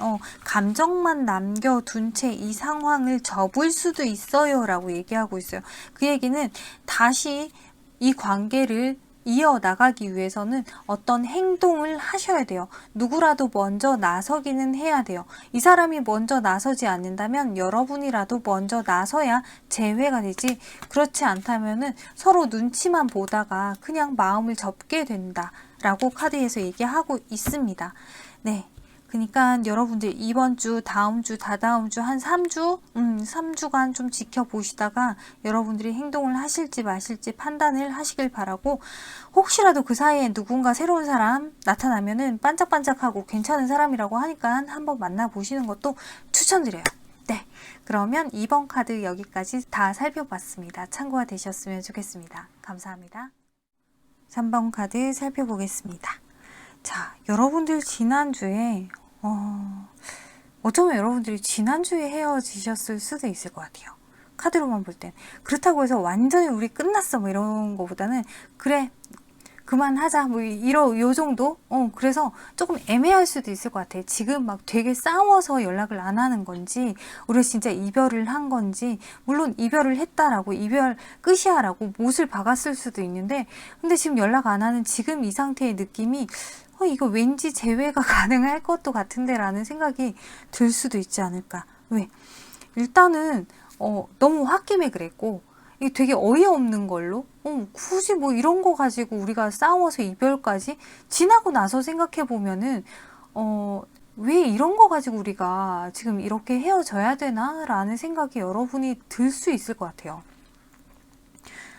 감정만 남겨둔 채 이 상황을 접을 수도 있어요 라고 얘기하고 있어요. 그 얘기는 다시 이 관계를 이어나가기 위해서는 어떤 행동을 하셔야 돼요. 누구라도 먼저 나서기는 해야 돼요. 이 사람이 먼저 나서지 않는다면 여러분이라도 먼저 나서야 재회가 되지, 그렇지 않다면은 서로 눈치만 보다가 그냥 마음을 접게 된다 라고 카드에서 얘기하고 있습니다. 네. 그러니까 여러분들 이번 주, 다음 주, 다다음 주 한 3주, 3주간 좀 지켜보시다가 여러분들이 행동을 하실지 마실지 판단을 하시길 바라고, 혹시라도 그 사이에 누군가 새로운 사람 나타나면은 반짝반짝하고 괜찮은 사람이라고 하니까 한번 만나보시는 것도 추천드려요. 네, 그러면 2번 카드 여기까지 다 살펴봤습니다. 참고가 되셨으면 좋겠습니다. 감사합니다. 3번 카드 살펴보겠습니다. 자, 여러분들 지난주에 어쩌면 여러분들이 지난주에 헤어지셨을 수도 있을 것 같아요. 카드로만 볼 땐. 그렇다고 해서 완전히 우리 끝났어 뭐 이런 거보다는 그래 그만하자 뭐 요 정도? 그래서 조금 애매할 수도 있을 것 같아요. 지금 막 되게 싸워서 연락을 안 하는 건지, 우리가 진짜 이별을 한 건지, 물론 이별을 했다라고 이별 끝이야 라고 못을 박았을 수도 있는데, 근데 지금 연락 안 하는 지금 이 상태의 느낌이 이거 왠지 재회가 가능할 것도 같은데 라는 생각이 들 수도 있지 않을까. 왜? 일단은 너무 홧김에 그랬고, 이게 되게 어이없는 걸로 굳이 뭐 이런 거 가지고 우리가 싸워서 이별까지, 지나고 나서 생각해 보면은 왜 이런 거 가지고 우리가 지금 이렇게 헤어져야 되나 라는 생각이 여러분이 들 수 있을 것 같아요.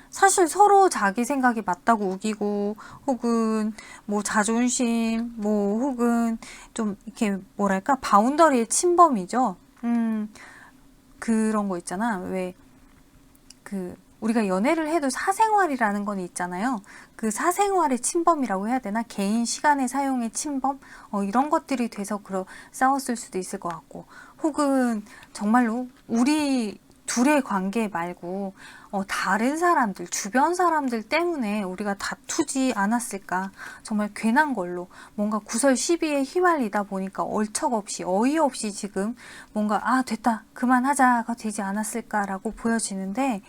사실 서로 자기 생각이 맞다고 우기고, 혹은 뭐 자존심, 뭐 혹은 좀 이렇게 뭐랄까 바운더리의 침범이죠. 그런 거 있잖아. 왜 우리가 연애를 해도 사생활이라는 건 있잖아요. 그 사생활의 침범이라고 해야 되나? 개인 시간의 사용의 침범? 이런 것들이 돼서 싸웠을 수도 있을 것 같고, 혹은 정말로 우리 둘의 관계 말고 다른 사람들, 주변 사람들 때문에 우리가 다투지 않았을까. 정말 괜한 걸로 뭔가 구설 시비에 휘말리다 보니까 얼척없이 어이없이 지금 뭔가 됐다 그만하자가 되지 않았을까라고 보여지는데,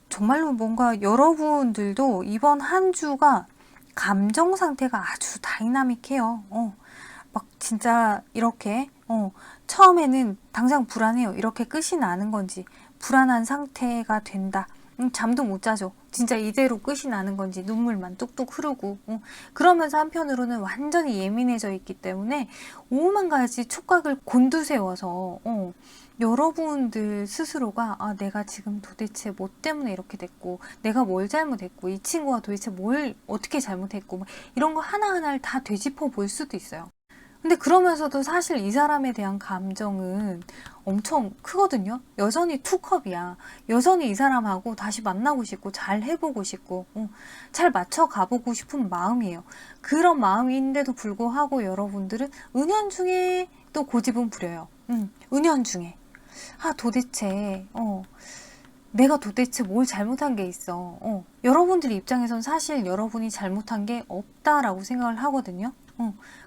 정말로 뭔가 여러분들도 이번 한 주가 감정 상태가 아주 다이나믹해요. 막 진짜 이렇게 처음에는 당장 불안해요. 이렇게 끝이 나는 건지, 불안한 상태가 된다. 잠도 못 자죠. 진짜 이대로 끝이 나는 건지, 눈물만 뚝뚝 흐르고 그러면서 한편으로는 완전히 예민해져 있기 때문에 오만 가지 촉각을 곤두세워서 여러분들 스스로가 내가 지금 도대체 뭐 때문에 이렇게 됐고, 내가 뭘 잘못했고, 이 친구가 도대체 뭘 어떻게 잘못했고, 막 이런 거 하나하나를 다 되짚어 볼 수도 있어요. 근데 그러면서도 사실 이 사람에 대한 감정은 엄청 크거든요. 여전히 투컵이야. 여전히 이 사람하고 다시 만나고 싶고 잘 해보고 싶고 잘 맞춰 가보고 싶은 마음이에요. 그런 마음인데도 불구하고 여러분들은 은연중에 또 고집은 부려요. 은연중에 도대체 내가 도대체 뭘 잘못한 게 있어. 여러분들 입장에선 사실 여러분이 잘못한 게 없다라고 생각을 하거든요.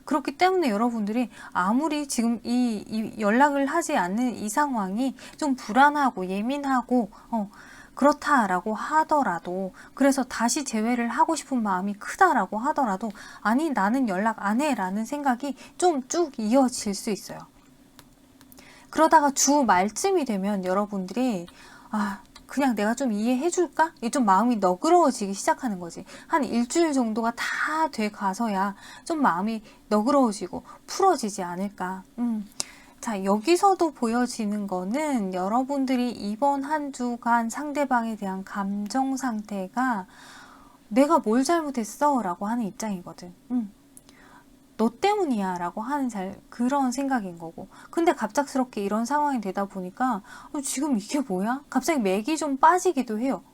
그렇기 때문에 여러분들이 아무리 지금 이 연락을 하지 않는 이 상황이 좀 불안하고 예민하고 그렇다라고 하더라도, 그래서 다시 재회를 하고 싶은 마음이 크다라고 하더라도, 아니 나는 연락 안 해 라는 생각이 좀 쭉 이어질 수 있어요. 그러다가 주 말쯤이 되면 여러분들이 그냥 내가 좀 이해해 줄까? 이게 좀 마음이 너그러워지기 시작하는 거지. 한 일주일 정도가 다 돼 가서야 좀 마음이 너그러워지고 풀어지지 않을까. 자, 여기서도 보여지는 거는 여러분들이 이번 한 주간 상대방에 대한 감정 상태가 내가 뭘 잘못했어? 라고 하는 입장이거든. 너 때문이야 라고 하는 그런 생각인 거고, 근데 갑작스럽게 이런 상황이 되다 보니까 지금 이게 뭐야? 갑자기 맥이 좀 빠지기도 해요.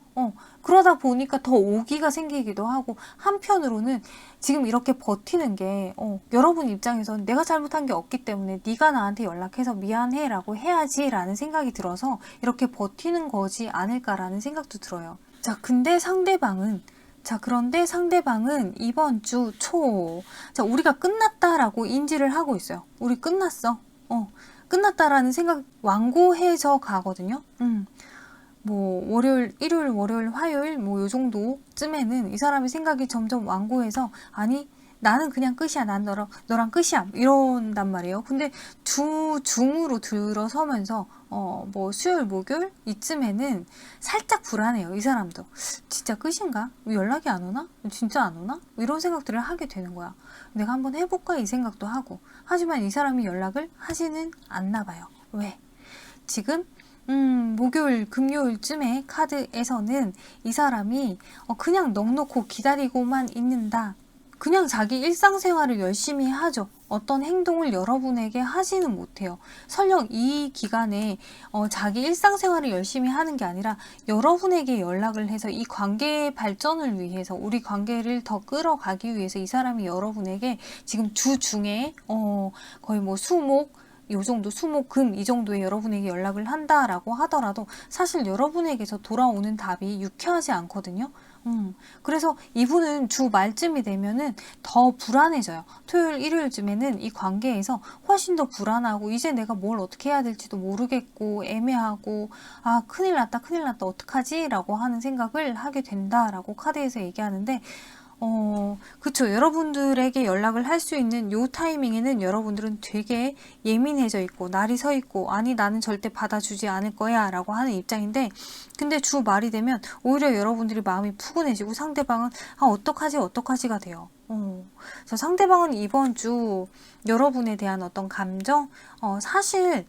그러다 보니까 더 오기가 생기기도 하고, 한편으로는 지금 이렇게 버티는 게 여러분 입장에서는 내가 잘못한 게 없기 때문에 네가 나한테 연락해서 미안해 라고 해야지 라는 생각이 들어서 이렇게 버티는 거지 않을까라는 생각도 들어요. 자, 그런데 상대방은 이번 주 초, 우리가 끝났다라고 인지를 하고 있어요. 우리 끝났어. 끝났다라는 생각 완고해져 가거든요. 뭐 일요일, 월요일, 화요일 요 정도쯤에는 이 사람의 생각이 점점 완고해서, 아니 나는 그냥 끝이야. 난 너랑 끝이야. 이런단 말이에요. 근데 주 중으로 들어서면서 뭐 수요일, 목요일 이쯤에는 살짝 불안해요. 이 사람도. 진짜 끝인가? 연락이 안 오나? 진짜 안 오나? 이런 생각들을 하게 되는 거야. 내가 한번 해볼까? 이 생각도 하고. 하지만 이 사람이 연락을 하지는 않나 봐요. 왜? 지금 목요일, 금요일쯤에 카드에서는 이 사람이 그냥 넉넉히 기다리고만 있는다. 그냥 자기 일상생활을 열심히 하죠. 어떤 행동을 여러분에게 하지는 못해요. 설령 이 기간에 자기 일상생활을 열심히 하는 게 아니라 여러분에게 연락을 해서 이 관계의 발전을 위해서, 우리 관계를 더 끌어가기 위해서 이 사람이 여러분에게 지금 주 중에 거의 뭐 수목, 요 정도, 수목, 금 이 정도에 여러분에게 연락을 한다라고 하더라도 사실 여러분에게서 돌아오는 답이 유쾌하지 않거든요. 그래서 이분은 주 말쯤이 되면은 더 불안해져요. 토요일, 일요일쯤에는 이 관계에서 훨씬 더 불안하고, 이제 내가 뭘 어떻게 해야 될지도 모르겠고 애매하고, 큰일 났다 어떡하지? 라고 하는 생각을 하게 된다라고 카드에서 얘기하는데, 그쵸. 여러분들에게 연락을 할 수 있는 요 타이밍에는 여러분들은 되게 예민해져 있고 날이 서 있고, 아니 나는 절대 받아주지 않을 거야 라고 하는 입장인데, 근데 주 말이 되면 오히려 여러분들이 마음이 푸근해지고 상대방은 어떡하지가 돼요. 그래서 상대방은 이번 주 여러분에 대한 어떤 감정, 사실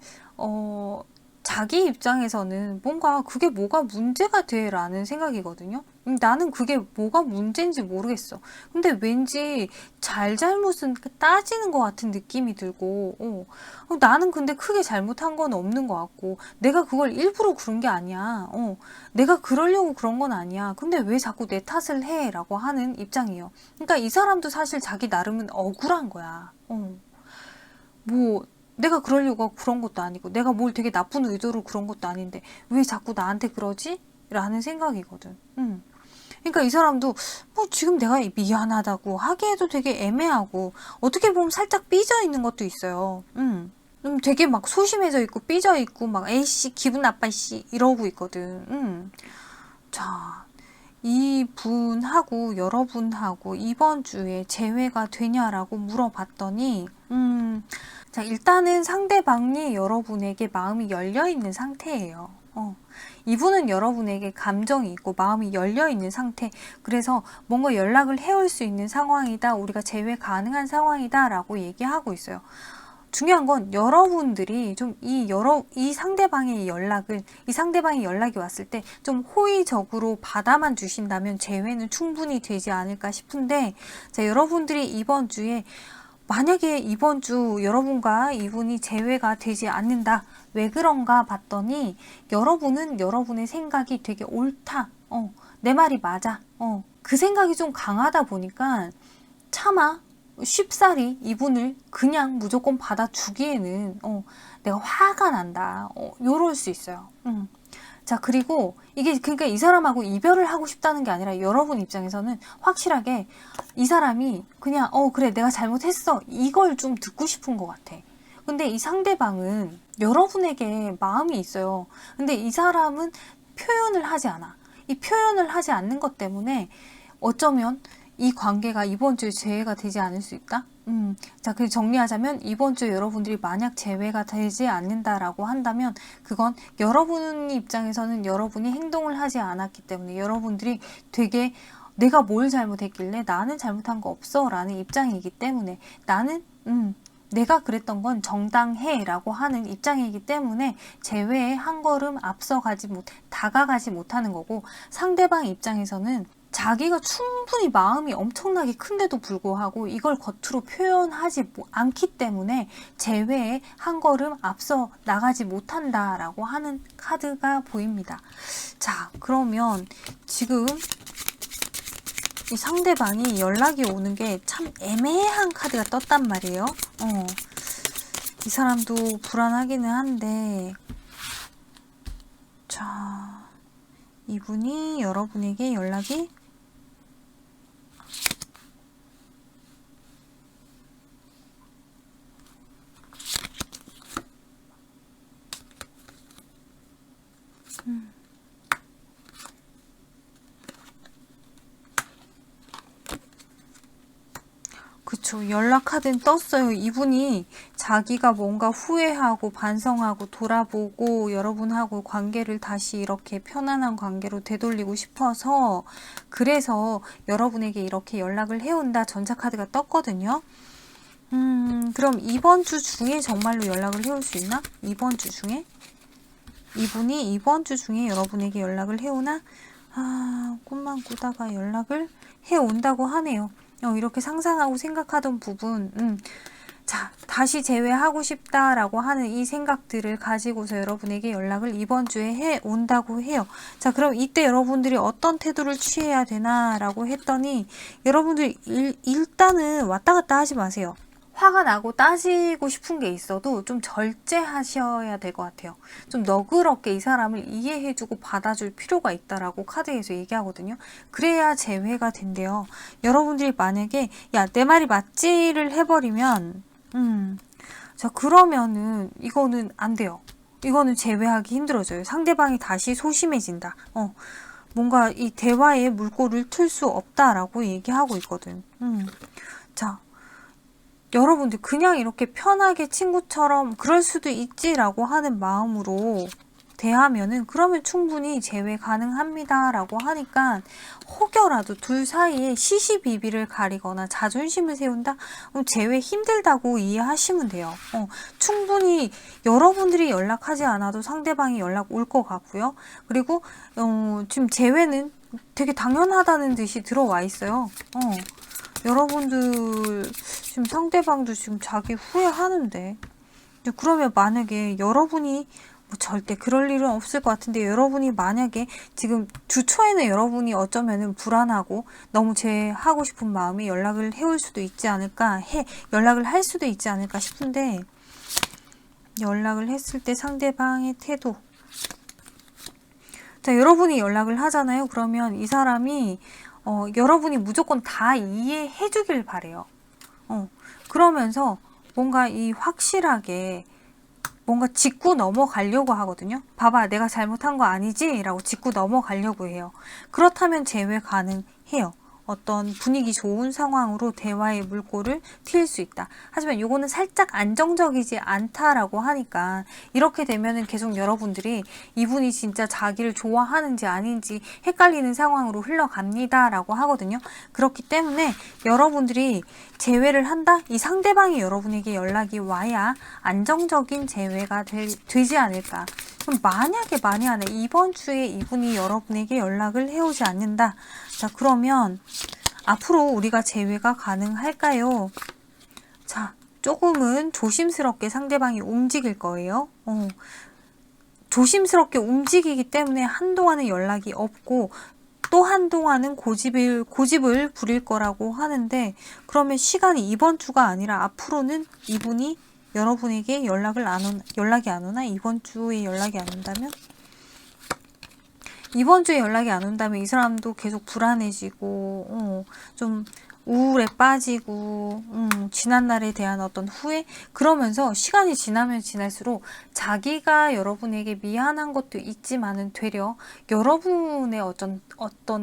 자기 입장에서는 뭔가 그게 뭐가 문제가 돼 라는 생각이거든요. 나는 그게 뭐가 문제인지 모르겠어. 근데 왠지 잘못은 따지는 것 같은 느낌이 들고, 나는 근데 크게 잘못한 건 없는 것 같고, 내가 그걸 일부러 그런 게 아니야. 내가 그러려고 그런 건 아니야. 근데 왜 자꾸 내 탓을 해? 라고 하는 입장이에요. 그러니까 이 사람도 사실 자기 나름은 억울한 거야. 뭐 내가 그러려고 그런 것도 아니고, 내가 뭘 되게 나쁜 의도로 그런 것도 아닌데 왜 자꾸 나한테 그러지? 라는 생각이거든. 그러니까 이 사람도 뭐 지금 내가 미안하다고 하기에도 되게 애매하고, 어떻게 보면 살짝 삐져 있는 것도 있어요. 되게 막 소심해져 있고 삐져 있고 막 에이씨 기분 나빠 씨 이러고 있거든. 자, 이분하고 여러분하고 이번 주에 재회가 되냐라고 물어봤더니 자, 일단은 상대방이 여러분에게 마음이 열려있는 상태예요. 이분은 여러분에게 감정이 있고 마음이 열려있는 상태, 그래서 뭔가 연락을 해올 수 있는 상황이다, 우리가 재회 가능한 상황이다 라고 얘기하고 있어요. 중요한 건 여러분들이 좀 이 상대방의 연락이 왔을 때 좀 호의적으로 받아만 주신다면 재회는 충분히 되지 않을까 싶은데, 자, 여러분들이 이번 주에 만약에 이번 주 여러분과 이분이 재회가 되지 않는다, 왜 그런가 봤더니 여러분은 여러분의 생각이 되게 옳다, 내 말이 맞아, 그 생각이 좀 강하다 보니까 차마 쉽사리 이분을 그냥 무조건 받아주기에는 내가 화가 난다, 요럴 수 있어요. 자, 그리고 이게 그러니까 이 사람하고 이별을 하고 싶다는 게 아니라 여러분 입장에서는 확실하게 이 사람이 그냥 그래 내가 잘못했어, 이걸 좀 듣고 싶은 것 같아. 근데 이 상대방은 여러분에게 마음이 있어요. 근데 이 사람은 표현을 하지 않아. 이 표현을 하지 않는 것 때문에 어쩌면 이 관계가 이번 주에 재회가 되지 않을 수 있다? 자, 그래서 정리하자면 이번 주에 여러분들이 만약 재회가 되지 않는다라고 한다면 그건 여러분 입장에서는 여러분이 행동을 하지 않았기 때문에, 여러분들이 되게 내가 뭘 잘못했길래 나는 잘못한 거 없어 라는 입장이기 때문에, 나는 내가 그랬던 건 정당해 라고 하는 입장이기 때문에 재회에 한 걸음 다가가지 못하는 거고, 상대방 입장에서는 자기가 충분히 마음이 엄청나게 큰데도 불구하고 이걸 겉으로 표현하지 않기 때문에 재회에 한 걸음 앞서 나가지 못한다라고 하는 카드가 보입니다. 자, 그러면 지금 이 상대방이 연락이 오는 게 참 애매한 카드가 떴단 말이에요. 이 사람도 불안하기는 한데, 자, 이분이 여러분에게 연락이 그쵸, 연락 카드는 떴어요. 이분이 자기가 뭔가 후회하고 반성하고 돌아보고 여러분하고 관계를 다시 이렇게 편안한 관계로 되돌리고 싶어서, 그래서 여러분에게 이렇게 연락을 해온다, 전자카드가 떴거든요. 그럼 이번 주 중에 정말로 연락을 해올 수 있나? 이번 주 중에? 이분이 이번 주 중에 여러분에게 연락을 해오나? 꿈만 꾸다가 연락을 해온다고 하네요. 이렇게 상상하고 생각하던 부분, 자, 다시 재회하고 싶다라고 하는 이 생각들을 가지고서 여러분에게 연락을 이번 주에 해온다고 해요. 자, 그럼 이때 여러분들이 어떤 태도를 취해야 되나라고 했더니, 여러분들이 일단은 왔다 갔다 하지 마세요. 화가 나고 따지고 싶은 게 있어도 좀 절제하셔야 될 것 같아요. 좀 너그럽게 이 사람을 이해해주고 받아줄 필요가 있다라고 카드에서 얘기하거든요. 그래야 재회가 된대요. 여러분들이 만약에 야, 내 말이 맞지를 해버리면 자, 그러면은 이거는 안 돼요. 이거는 재회하기 힘들어져요. 상대방이 다시 소심해진다. 뭔가 이 대화에 물꼬를 틀 수 없다라고 얘기하고 있거든. 자, 여러분들 그냥 이렇게 편하게 친구처럼 그럴 수도 있지라고 하는 마음으로 대하면은 그러면 충분히 재회 가능합니다 라고 하니까, 혹여라도 둘 사이에 시시비비를 가리거나 자존심을 세운다? 그럼 재회 힘들다고 이해하시면 돼요. 충분히 여러분들이 연락하지 않아도 상대방이 연락 올 것 같고요. 그리고 지금 재회는 되게 당연하다는 듯이 들어와 있어요. 여러분들 지금 상대방도 지금 자기 후회하는데, 그러면 만약에 여러분이 절대 그럴 일은 없을 것 같은데, 여러분이 만약에 지금 주 초에는 여러분이 어쩌면은 불안하고 너무 하고 싶은 마음이 연락을 해올 수도 있지 않을까, 연락을 할 수도 있지 않을까 싶은데, 연락을 했을 때 상대방의 태도, 자, 여러분이 연락을 하잖아요. 그러면 이 사람이 여러분이 무조건 다 이해해 주길 바래요. 그러면서 뭔가 이 확실하게 뭔가 짚고 넘어가려고 하거든요. 봐봐, 내가 잘못한 거 아니지? 라고 짚고 넘어가려고 해요. 그렇다면 재회 가능해요. 어떤 분위기 좋은 상황으로 대화의 물꼬를 트일 수 있다. 하지만 요거는 살짝 안정적이지 않다라고 하니까 이렇게 되면은 계속 여러분들이 이분이 진짜 자기를 좋아하는지 아닌지 헷갈리는 상황으로 흘러갑니다 라고 하거든요. 그렇기 때문에 여러분들이 재회를 한다? 이 상대방이 여러분에게 연락이 와야 안정적인 재회가 되지 않을까. 그럼 만약에 만에 하나 이번 주에 이분이 여러분에게 연락을 해오지 않는다. 자, 그러면 앞으로 우리가 재회가 가능할까요? 자, 조금은 조심스럽게 상대방이 움직일 거예요. 조심스럽게 움직이기 때문에 한동안은 연락이 없고 또 한동안은 고집을 부릴 거라고 하는데, 그러면 시간이 이번 주가 아니라 앞으로는 이분이 여러분에게 연락이 안 오나? 이번 주에 연락이 안 온다면? 이번 주에 연락이 안 온다면 이 사람도 계속 불안해지고, 좀 우울에 빠지고, 지난 날에 대한 어떤 후회? 그러면서 시간이 지나면 지날수록 자기가 여러분에게 미안한 것도 있지만은 되려 여러분의 어떤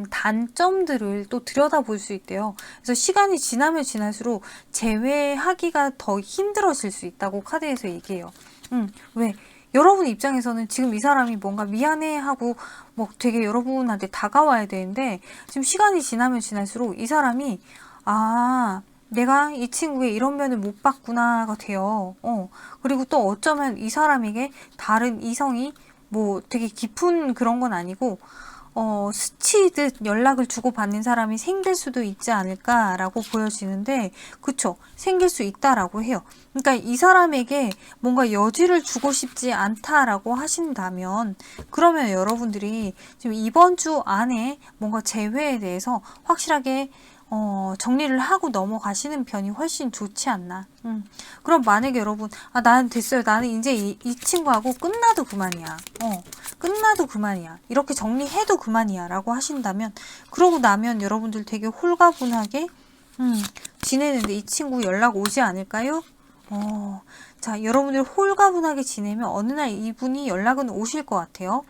단점들을 또 들여다볼 수 있대요. 그래서 시간이 지나면 지날수록 재회하기가 더 힘들어질 수 있다고 카드에서 얘기해요. 왜? 여러분 입장에서는 지금 이 사람이 뭔가 미안해하고 뭐 되게 여러분한테 다가와야 되는데, 지금 시간이 지나면 지날수록 이 사람이 내가 이 친구의 이런 면을 못 봤구나가 돼요. 그리고 또 어쩌면 이 사람에게 다른 이성이 뭐 되게 깊은 그런 건 아니고 스치듯 연락을 주고받는 사람이 생길 수도 있지 않을까라고 보여지는데, 그쵸? 생길 수 있다라고 해요. 그러니까 이 사람에게 뭔가 여지를 주고 싶지 않다라고 하신다면, 그러면 여러분들이 지금 이번 주 안에 뭔가 재회에 대해서 확실하게 정리를 하고 넘어가시는 편이 훨씬 좋지 않나. 그럼 만약에 여러분, 나는 됐어요. 나는 이제 이 친구하고 끝나도 그만이야. 끝나도 그만이야. 이렇게 정리해도 그만이야. 라고 하신다면, 그러고 나면 여러분들 되게 홀가분하게, 지내는데 이 친구 연락 오지 않을까요? 자, 여러분들 홀가분하게 지내면 어느 날 이분이 연락은 오실 것 같아요.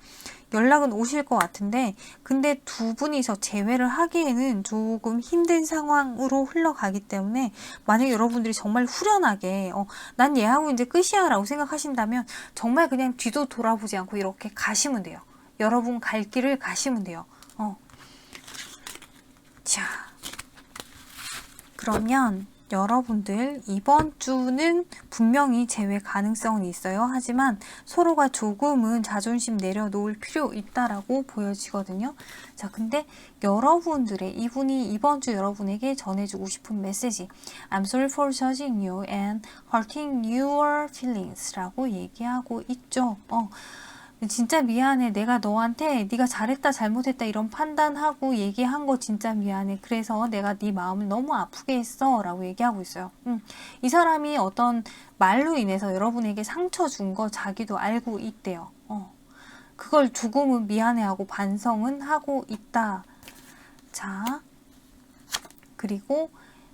연락은 오실 것 같은데, 근데 두 분이서 재회를 하기에는 조금 힘든 상황으로 흘러가기 때문에, 만약 여러분들이 정말 후련하게 난 얘하고 이제 끝이야 라고 생각하신다면 정말 그냥 뒤도 돌아보지 않고 이렇게 가시면 돼요. 여러분 갈 길을 가시면 돼요. 자, 그러면 여러분들 이번 주는 분명히 재회 가능성은 있어요. 하지만 서로가 조금은 자존심 내려놓을 필요 있다라고 보여지거든요. 자, 근데 이분이 이번 주 여러분에게 전해주고 싶은 메시지, I'm sorry for judging you and hurting your feelings 라고 얘기하고 있죠. 진짜 미안해. 내가 너한테 네가 잘했다 잘못했다 이런 판단하고 얘기한 거 진짜 미안해. 그래서 내가 네 마음을 너무 아프게 했어 라고 얘기하고 있어요. 이 사람이 어떤 말로 인해서 여러분에게 상처 준 거 자기도 알고 있대요. 그걸 조금은 미안해하고 반성은 하고 있다. 자, 그리고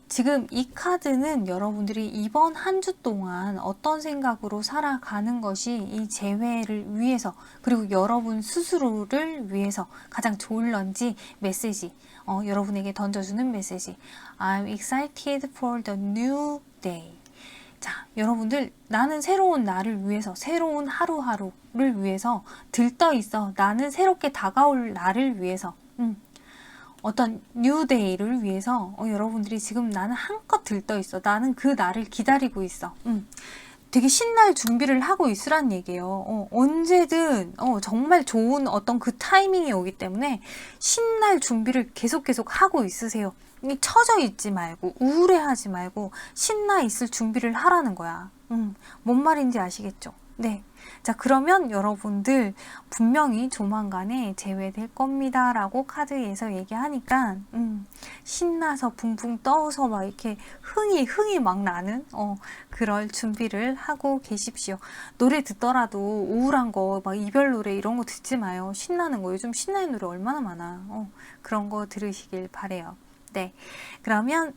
지금 이 카드는 여러분들이 이번 한 주 동안 어떤 생각으로 살아가는 것이 이 재회를 위해서, 그리고 여러분 스스로를 위해서 가장 좋을런지 메시지, 여러분에게 던져주는 메시지, I'm excited for the new day. 자, 여러분들, 나는 새로운 나를 위해서, 새로운 하루하루를 위해서 들떠 있어. 나는 새롭게 다가올 나를 위해서, 어떤 뉴데이를 위해서 여러분들이 지금 나는 한껏 들떠 있어. 나는 그 날을 기다리고 있어. 되게 신날 준비를 하고 있으란 얘기예요. 언제든 정말 좋은 어떤 그 타이밍이 오기 때문에 신날 준비를 계속 하고 있으세요. 처져 있지 말고 우울해하지 말고 신나 있을 준비를 하라는 거야. 뭔 말인지 아시겠죠? 네. 자, 그러면 여러분들 분명히 조만간에 재회될 겁니다 라고 카드에서 얘기하니까 신나서 붕붕 떠서 막 이렇게 흥이 막 나는 그럴 준비를 하고 계십시오. 노래 듣더라도 우울한 거 막 이별 노래 이런 거 듣지 마요. 신나는 거, 요즘 신나는 노래 얼마나 많아. 그런 거 들으시길 바래요. 네, 그러면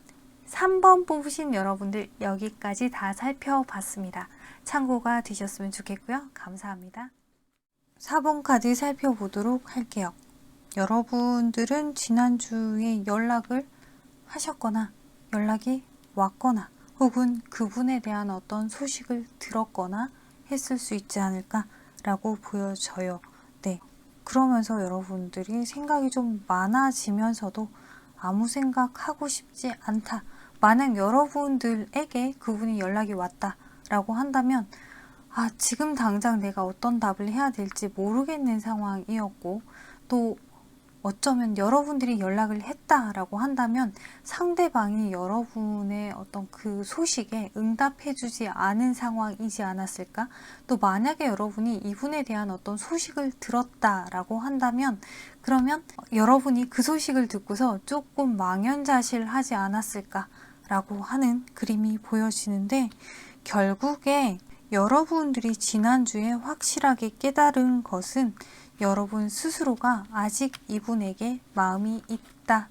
3번 뽑으신 여러분들 여기까지 다 살펴봤습니다. 참고가 되셨으면 좋겠고요. 감사합니다. 4번 카드 살펴보도록 할게요. 여러분들은 지난주에 연락을 하셨거나 연락이 왔거나 혹은 그분에 대한 어떤 소식을 들었거나 했을 수 있지 않을까라고 보여져요. 네. 그러면서 여러분들이 생각이 좀 많아지면서도 아무 생각하고 싶지 않다. 만약 여러분들에게 그분이 연락이 왔다라고 한다면 지금 당장 내가 어떤 답을 해야 될지 모르겠는 상황이었고, 또 어쩌면 여러분들이 연락을 했다라고 한다면 상대방이 여러분의 어떤 그 소식에 응답해주지 않은 상황이지 않았을까? 또 만약에 여러분이 이분에 대한 어떤 소식을 들었다라고 한다면 그러면 여러분이 그 소식을 듣고서 조금 망연자실하지 않았을까라고 하는 그림이 보여지는데, 결국에 여러분들이 지난주에 확실하게 깨달은 것은 여러분 스스로가 아직 이분에게 마음이 있다,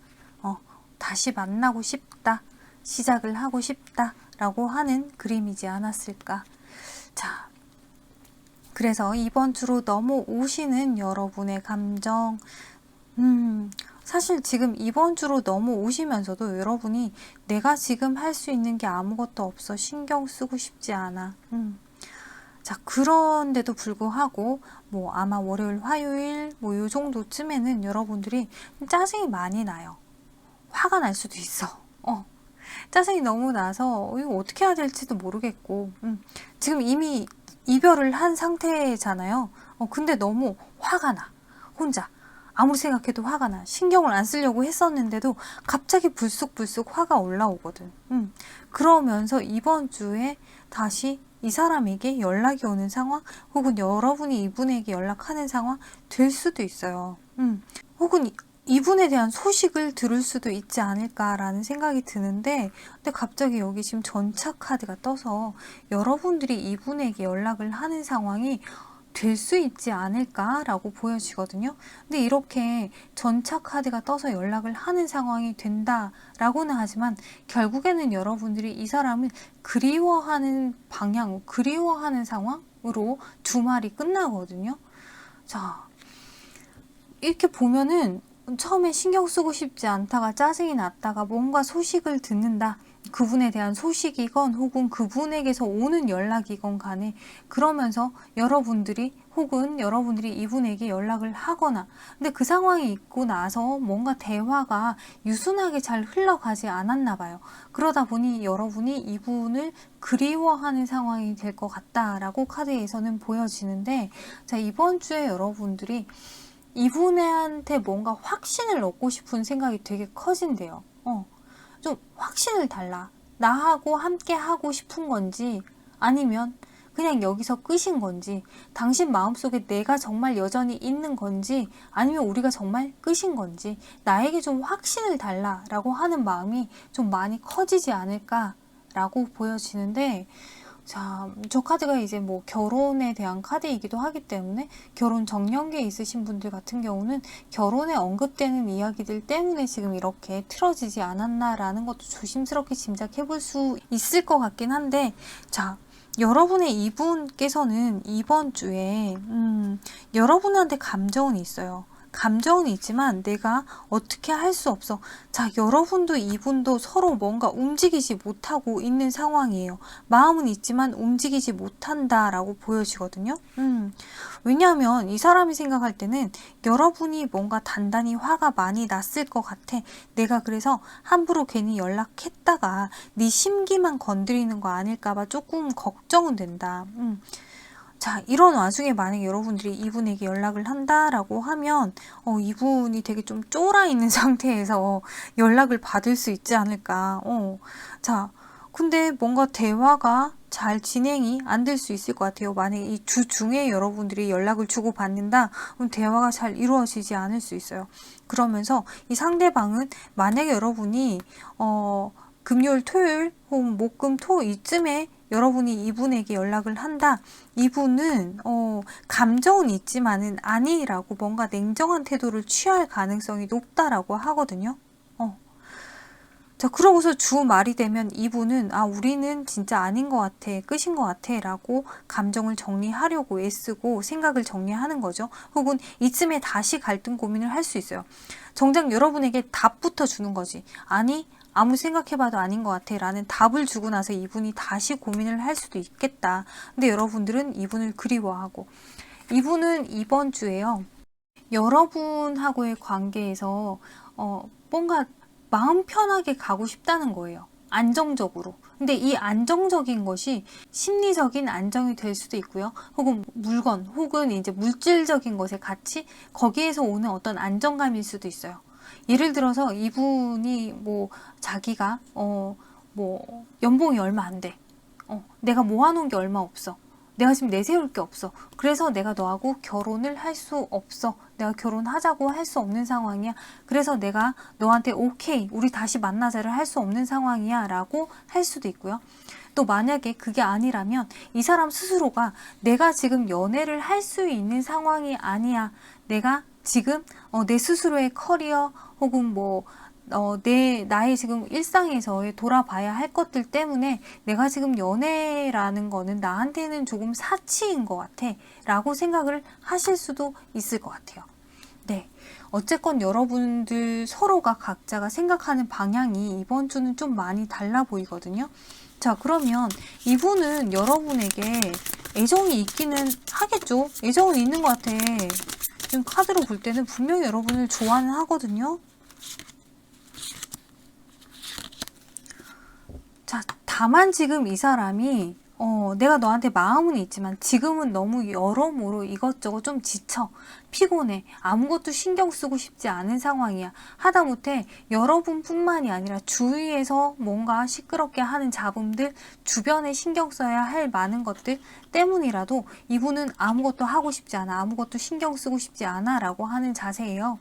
다시 만나고 싶다, 시작을 하고 싶다 라고 하는 그림이지 않았을까. 자, 그래서 이번 주로 넘어오시는 여러분의 감정, 사실 지금 이번 주로 넘어오시면서도 여러분이 내가 지금 할 수 있는 게 아무것도 없어, 신경 쓰고 싶지 않아. 자, 그런데도 불구하고 아마 월요일, 화요일 요 정도쯤에는 여러분들이 짜증이 많이 나요. 화가 날 수도 있어. 짜증이 너무 나서 이거 어떻게 해야 될지도 모르겠고, 지금 이미 이별을 한 상태잖아요. 근데 너무 화가 나. 혼자. 아무리 생각해도 화가 나. 신경을 안 쓰려고 했었는데도 갑자기 불쑥불쑥 화가 올라오거든. 그러면서 이번 주에 다시 이 사람에게 연락이 오는 상황, 혹은 여러분이 이분에게 연락하는 상황 될 수도 있어요. 혹은 이분에 대한 소식을 들을 수도 있지 않을까라는 생각이 드는데, 근데 갑자기 여기 지금 전차 카드가 떠서 여러분들이 이분에게 연락을 하는 상황이 될 수 있지 않을까라고 보여지거든요. 근데 이렇게 전차 카드가 떠서 연락을 하는 상황이 된다라고는 하지만 결국에는 여러분들이 이 사람을 그리워하는 방향, 그리워하는 상황으로 주말이 끝나거든요. 자, 이렇게 보면은 처음에 신경 쓰고 싶지 않다가 짜증이 났다가 뭔가 소식을 듣는다. 그분에 대한 소식이건 혹은 그분에게서 오는 연락이건 간에, 그러면서 여러분들이 이분에게 연락을 하거나, 근데 그 상황이 있고 나서 뭔가 대화가 유순하게 잘 흘러가지 않았나 봐요. 그러다 보니 여러분이 이분을 그리워하는 상황이 될 것 같다라고 카드에서는 보여지는데, 자, 이번 주에 여러분들이 이분한테 뭔가 확신을 얻고 싶은 생각이 되게 커진대요. 좀 확신을 달라. 나하고 함께 하고 싶은 건지, 아니면 그냥 여기서 끝인 건지, 당신 마음속에 내가 정말 여전히 있는 건지, 아니면 우리가 정말 끝인 건지, 나에게 좀 확신을 달라라고 하는 마음이 좀 많이 커지지 않을까라고 보여지는데, 자, 저 카드가 이제 결혼에 대한 카드이기도 하기 때문에 결혼 정년기에 있으신 분들 같은 경우는 결혼에 언급되는 이야기들 때문에 지금 이렇게 틀어지지 않았나라는 것도 조심스럽게 짐작해 볼 수 있을 것 같긴 한데, 자, 여러분의 이분께서는 이번 주에 여러분한테 감정은 있어요. 감정은 있지만 내가 어떻게 할 수 없어. 자, 여러분도 이분도 서로 뭔가 움직이지 못하고 있는 상황이에요. 마음은 있지만 움직이지 못한다라고 보여지거든요. 왜냐하면 이 사람이 생각할 때는 여러분이 뭔가 단단히 화가 많이 났을 것 같아. 내가 그래서 함부로 괜히 연락했다가 네 심기만 건드리는 거 아닐까봐 조금 걱정은 된다. 자, 이런 와중에 만약에 여러분들이 이분에게 연락을 한다라고 하면 이분이 되게 좀 쫄아 있는 상태에서 연락을 받을 수 있지 않을까. 자, 근데 뭔가 대화가 잘 진행이 안 될 수 있을 것 같아요. 만약에 이 주 중에 여러분들이 연락을 주고 받는다, 그럼 대화가 잘 이루어지지 않을 수 있어요. 그러면서 이 상대방은 만약에 여러분이 금요일, 토요일 혹은 목금, 토 이쯤에 여러분이 이분에게 연락을 한다. 이분은 감정은 있지만은 아니라고 뭔가 냉정한 태도를 취할 가능성이 높다라고 하거든요. 자, 그러고서 주 말이 되면 이분은 우리는 진짜 아닌 것 같아, 끝인 것 같아 라고 감정을 정리하려고 애쓰고 생각을 정리하는 거죠. 혹은 이쯤에 다시 갈등 고민을 할 수 있어요. 정작 여러분에게 답부터 주는 거지. 아니, 아무 생각해봐도 아닌 것 같아 라는 답을 주고 나서 이분이 다시 고민을 할 수도 있겠다. 근데 여러분들은 이분을 그리워하고, 이분은 이번 주에요, 여러분하고의 관계에서 뭔가 마음 편하게 가고 싶다는 거예요. 안정적으로. 근데 이 안정적인 것이 심리적인 안정이 될 수도 있고요. 혹은 물건, 혹은 이제 물질적인 것의 가치, 거기에서 오는 어떤 안정감일 수도 있어요. 예를 들어서 이분이 뭐 자기가 뭐 연봉이 얼마 안 돼. 내가 모아놓은 게 얼마 없어. 내가 지금 내세울 게 없어. 그래서 내가 너하고 결혼을 할 수 없어. 내가 결혼하자고 할 수 없는 상황이야. 그래서 내가 너한테 오케이, 우리 다시 만나자를 할 수 없는 상황이야 라고 할 수도 있고요. 또 만약에 그게 아니라면 이 사람 스스로가 내가 지금 연애를 할 수 있는 상황이 아니야. 내가 지금 내 스스로의 커리어 혹은 뭐 나의 지금 일상에서 돌아봐야 할 것들 때문에 내가 지금 연애라는 거는 나한테는 조금 사치인 것 같아 라고 생각을 하실 수도 있을 것 같아요. 네. 어쨌건 여러분들 서로가 각자가 생각하는 방향이 이번 주는 좀 많이 달라 보이거든요. 자, 그러면 이분은 여러분에게 애정이 있기는 하겠죠? 애정은 있는 것 같아. 지금 카드로 볼 때는 분명히 여러분을 좋아는 하거든요. 자, 다만 지금 이 사람이 내가 너한테 마음은 있지만 지금은 너무 여러모로 이것저것 좀 지쳐, 피곤해, 아무것도 신경 쓰고 싶지 않은 상황이야. 하다못해 여러분뿐만이 아니라 주위에서 뭔가 시끄럽게 하는 잡음들, 주변에 신경 써야 할 많은 것들 때문이라도 이분은 아무것도 하고 싶지 않아, 아무것도 신경 쓰고 싶지 않아 라고 하는 자세예요.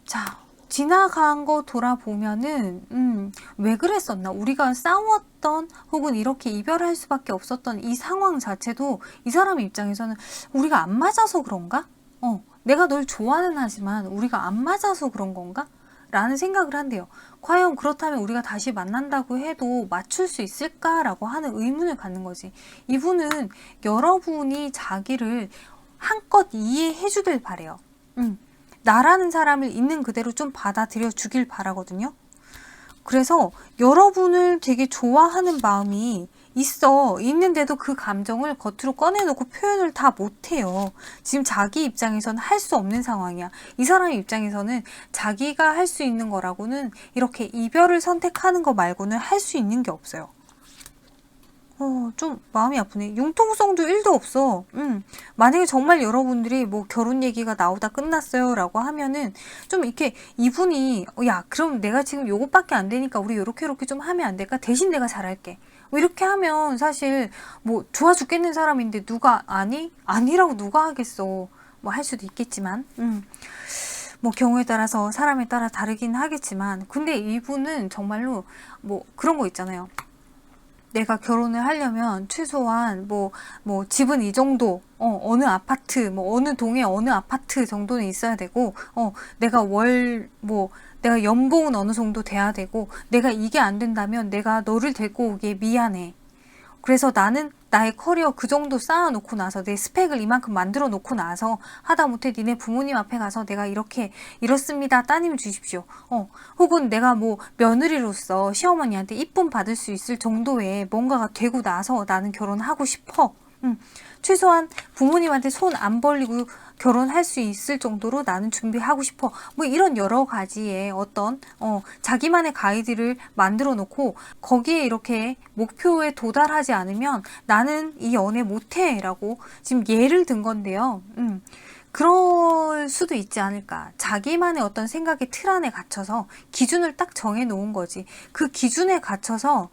자, 지나간 거 돌아보면은 왜 그랬었나? 우리가 싸웠던 혹은 이렇게 이별할 수밖에 없었던 이 상황 자체도 이 사람 입장에서는 우리가 안 맞아서 그런가? 내가 널 좋아는 하지만 우리가 안 맞아서 그런 건가? 라는 생각을 한대요. 과연 그렇다면 우리가 다시 만난다고 해도 맞출 수 있을까라고 하는 의문을 갖는 거지. 이분은 여러분이 자기를 한껏 이해해 주길 바래요. 나라는 사람을 있는 그대로 좀 받아들여 주길 바라거든요. 그래서 여러분을 되게 좋아하는 마음이 있는데도 그 감정을 겉으로 꺼내놓고 표현을 다 못해요. 지금 자기 입장에서는 할 수 없는 상황이야. 이 사람 입장에서는 자기가 할 수 있는 거라고는 이렇게 이별을 선택하는 거 말고는 할 수 있는 게 없어요. 좀 마음이 아프네. 융통성도 1도 없어. 만약에 정말 여러분들이 뭐 결혼 얘기가 나오다 끝났어요 라고 하면은 좀 이렇게 이분이 야, 그럼 내가 지금 요것밖에 안 되니까 우리 요렇게 좀 하면 안 될까? 대신 내가 잘할게. 뭐 이렇게 하면 사실 뭐 좋아 죽겠는 사람인데 누가 아니라고 누가 하겠어. 뭐 할 수도 있겠지만 뭐 경우에 따라서 사람에 따라 다르긴 하겠지만, 근데 이분은 정말로 뭐 그런 거 있잖아요. 내가 결혼을 하려면 최소한 뭐 집은 이 정도, 어느 아파트, 뭐 어느 동에 어느 아파트 정도는 있어야 되고, 내가 내가 연봉은 어느 정도 돼야 되고, 내가 이게 안 된다면 내가 너를 데리고 오기에 미안해. 그래서 나는 나의 커리어 그 정도 쌓아놓고 나서 내 스펙을 이만큼 만들어 놓고 나서 하다못해 니네 부모님 앞에 가서 내가 이렇습니다 따님 주십시오. 혹은 내가 뭐 며느리로서 시어머니한테 이쁨 받을 수 있을 정도의 뭔가가 되고 나서 나는 결혼하고 싶어. 최소한 부모님한테 손 안 벌리고 결혼할 수 있을 정도로 나는 준비하고 싶어. 뭐 이런 여러 가지의 어떤 자기만의 가이드를 만들어 놓고 거기에 이렇게 목표에 도달하지 않으면 나는 이 연애 못해 라고 지금 예를 든 건데요. 그럴 수도 있지 않을까. 자기만의 어떤 생각의 틀 안에 갇혀서 기준을 딱 정해 놓은 거지. 그 기준에 갇혀서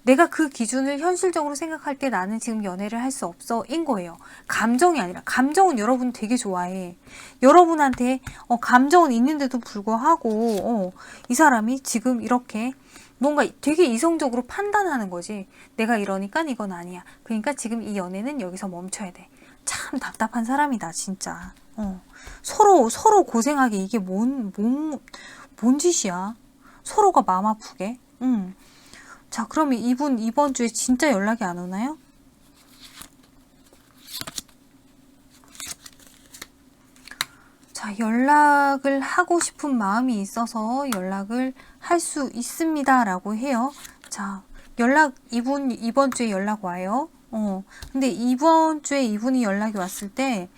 내가 그 기준을 현실적으로 생각할 때 나는 지금 연애를 할 수 없어 인 거예요. 감정이 아니라. 감정은 여러분 되게 좋아해. 여러분한테 감정은 있는데도 불구하고 이 사람이 지금 이렇게 뭔가 되게 이성적으로 판단하는 거지. 내가 이러니까 이건 아니야. 그러니까 지금 이 연애는 여기서 멈춰야 돼. 참 답답한 사람이다, 진짜. 서로 고생하게 이게 뭔 짓이야? 서로가 마음 아프게. 자, 그러면 이분 이번 주에 진짜 연락이 안 오나요? 자, 연락을 하고 싶은 마음이 있어서 연락을 할 수 있습니다 라고 해요. 자, 이분 이번 주에 연락 와요. 근데 이번 주에 이분이 연락이 왔을 때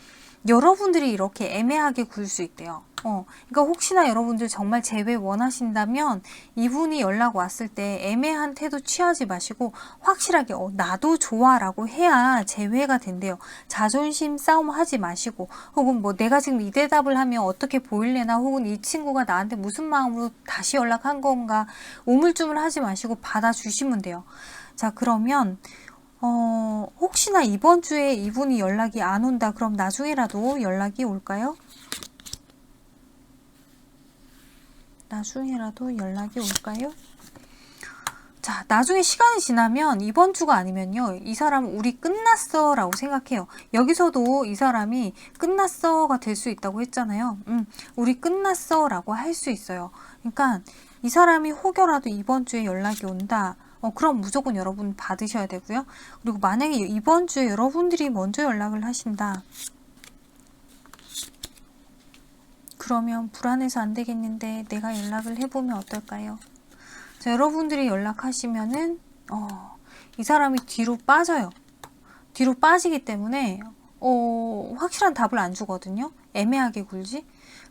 여러분들이 이렇게 애매하게 굴 수 있대요. 그러니까 혹시나 여러분들 정말 재회 원하신다면 이분이 연락 왔을 때 애매한 태도 취하지 마시고 확실하게 나도 좋아 라고 해야 재회가 된대요. 자존심 싸움 하지 마시고 혹은 뭐 내가 지금 이 대답을 하면 어떻게 보일래나 혹은 이 친구가 나한테 무슨 마음으로 다시 연락한 건가 우물쭈물 하지 마시고 받아주시면 돼요. 자, 그러면 혹시나 이번 주에 이분이 연락이 안 온다. 그럼 나중에라도 연락이 올까요? 나중에라도 연락이 올까요? 자, 나중에 시간이 지나면 이번 주가 아니면요. 이 사람 우리 끝났어 라고 생각해요. 여기서도 이 사람이 끝났어가 될 수 있다고 했잖아요. 우리 끝났어 라고 할 수 있어요. 그러니까 이 사람이 혹여라도 이번 주에 연락이 온다. 그럼 무조건 여러분 받으셔야 되고요. 그리고 만약에 이번 주에 여러분들이 먼저 연락을 하신다. 그러면 불안해서 안 되겠는데 내가 연락을 해보면 어떨까요? 자, 여러분들이 연락하시면은 이 사람이 뒤로 빠져요. 뒤로 빠지기 때문에 확실한 답을 안 주거든요. 애매하게 굴지.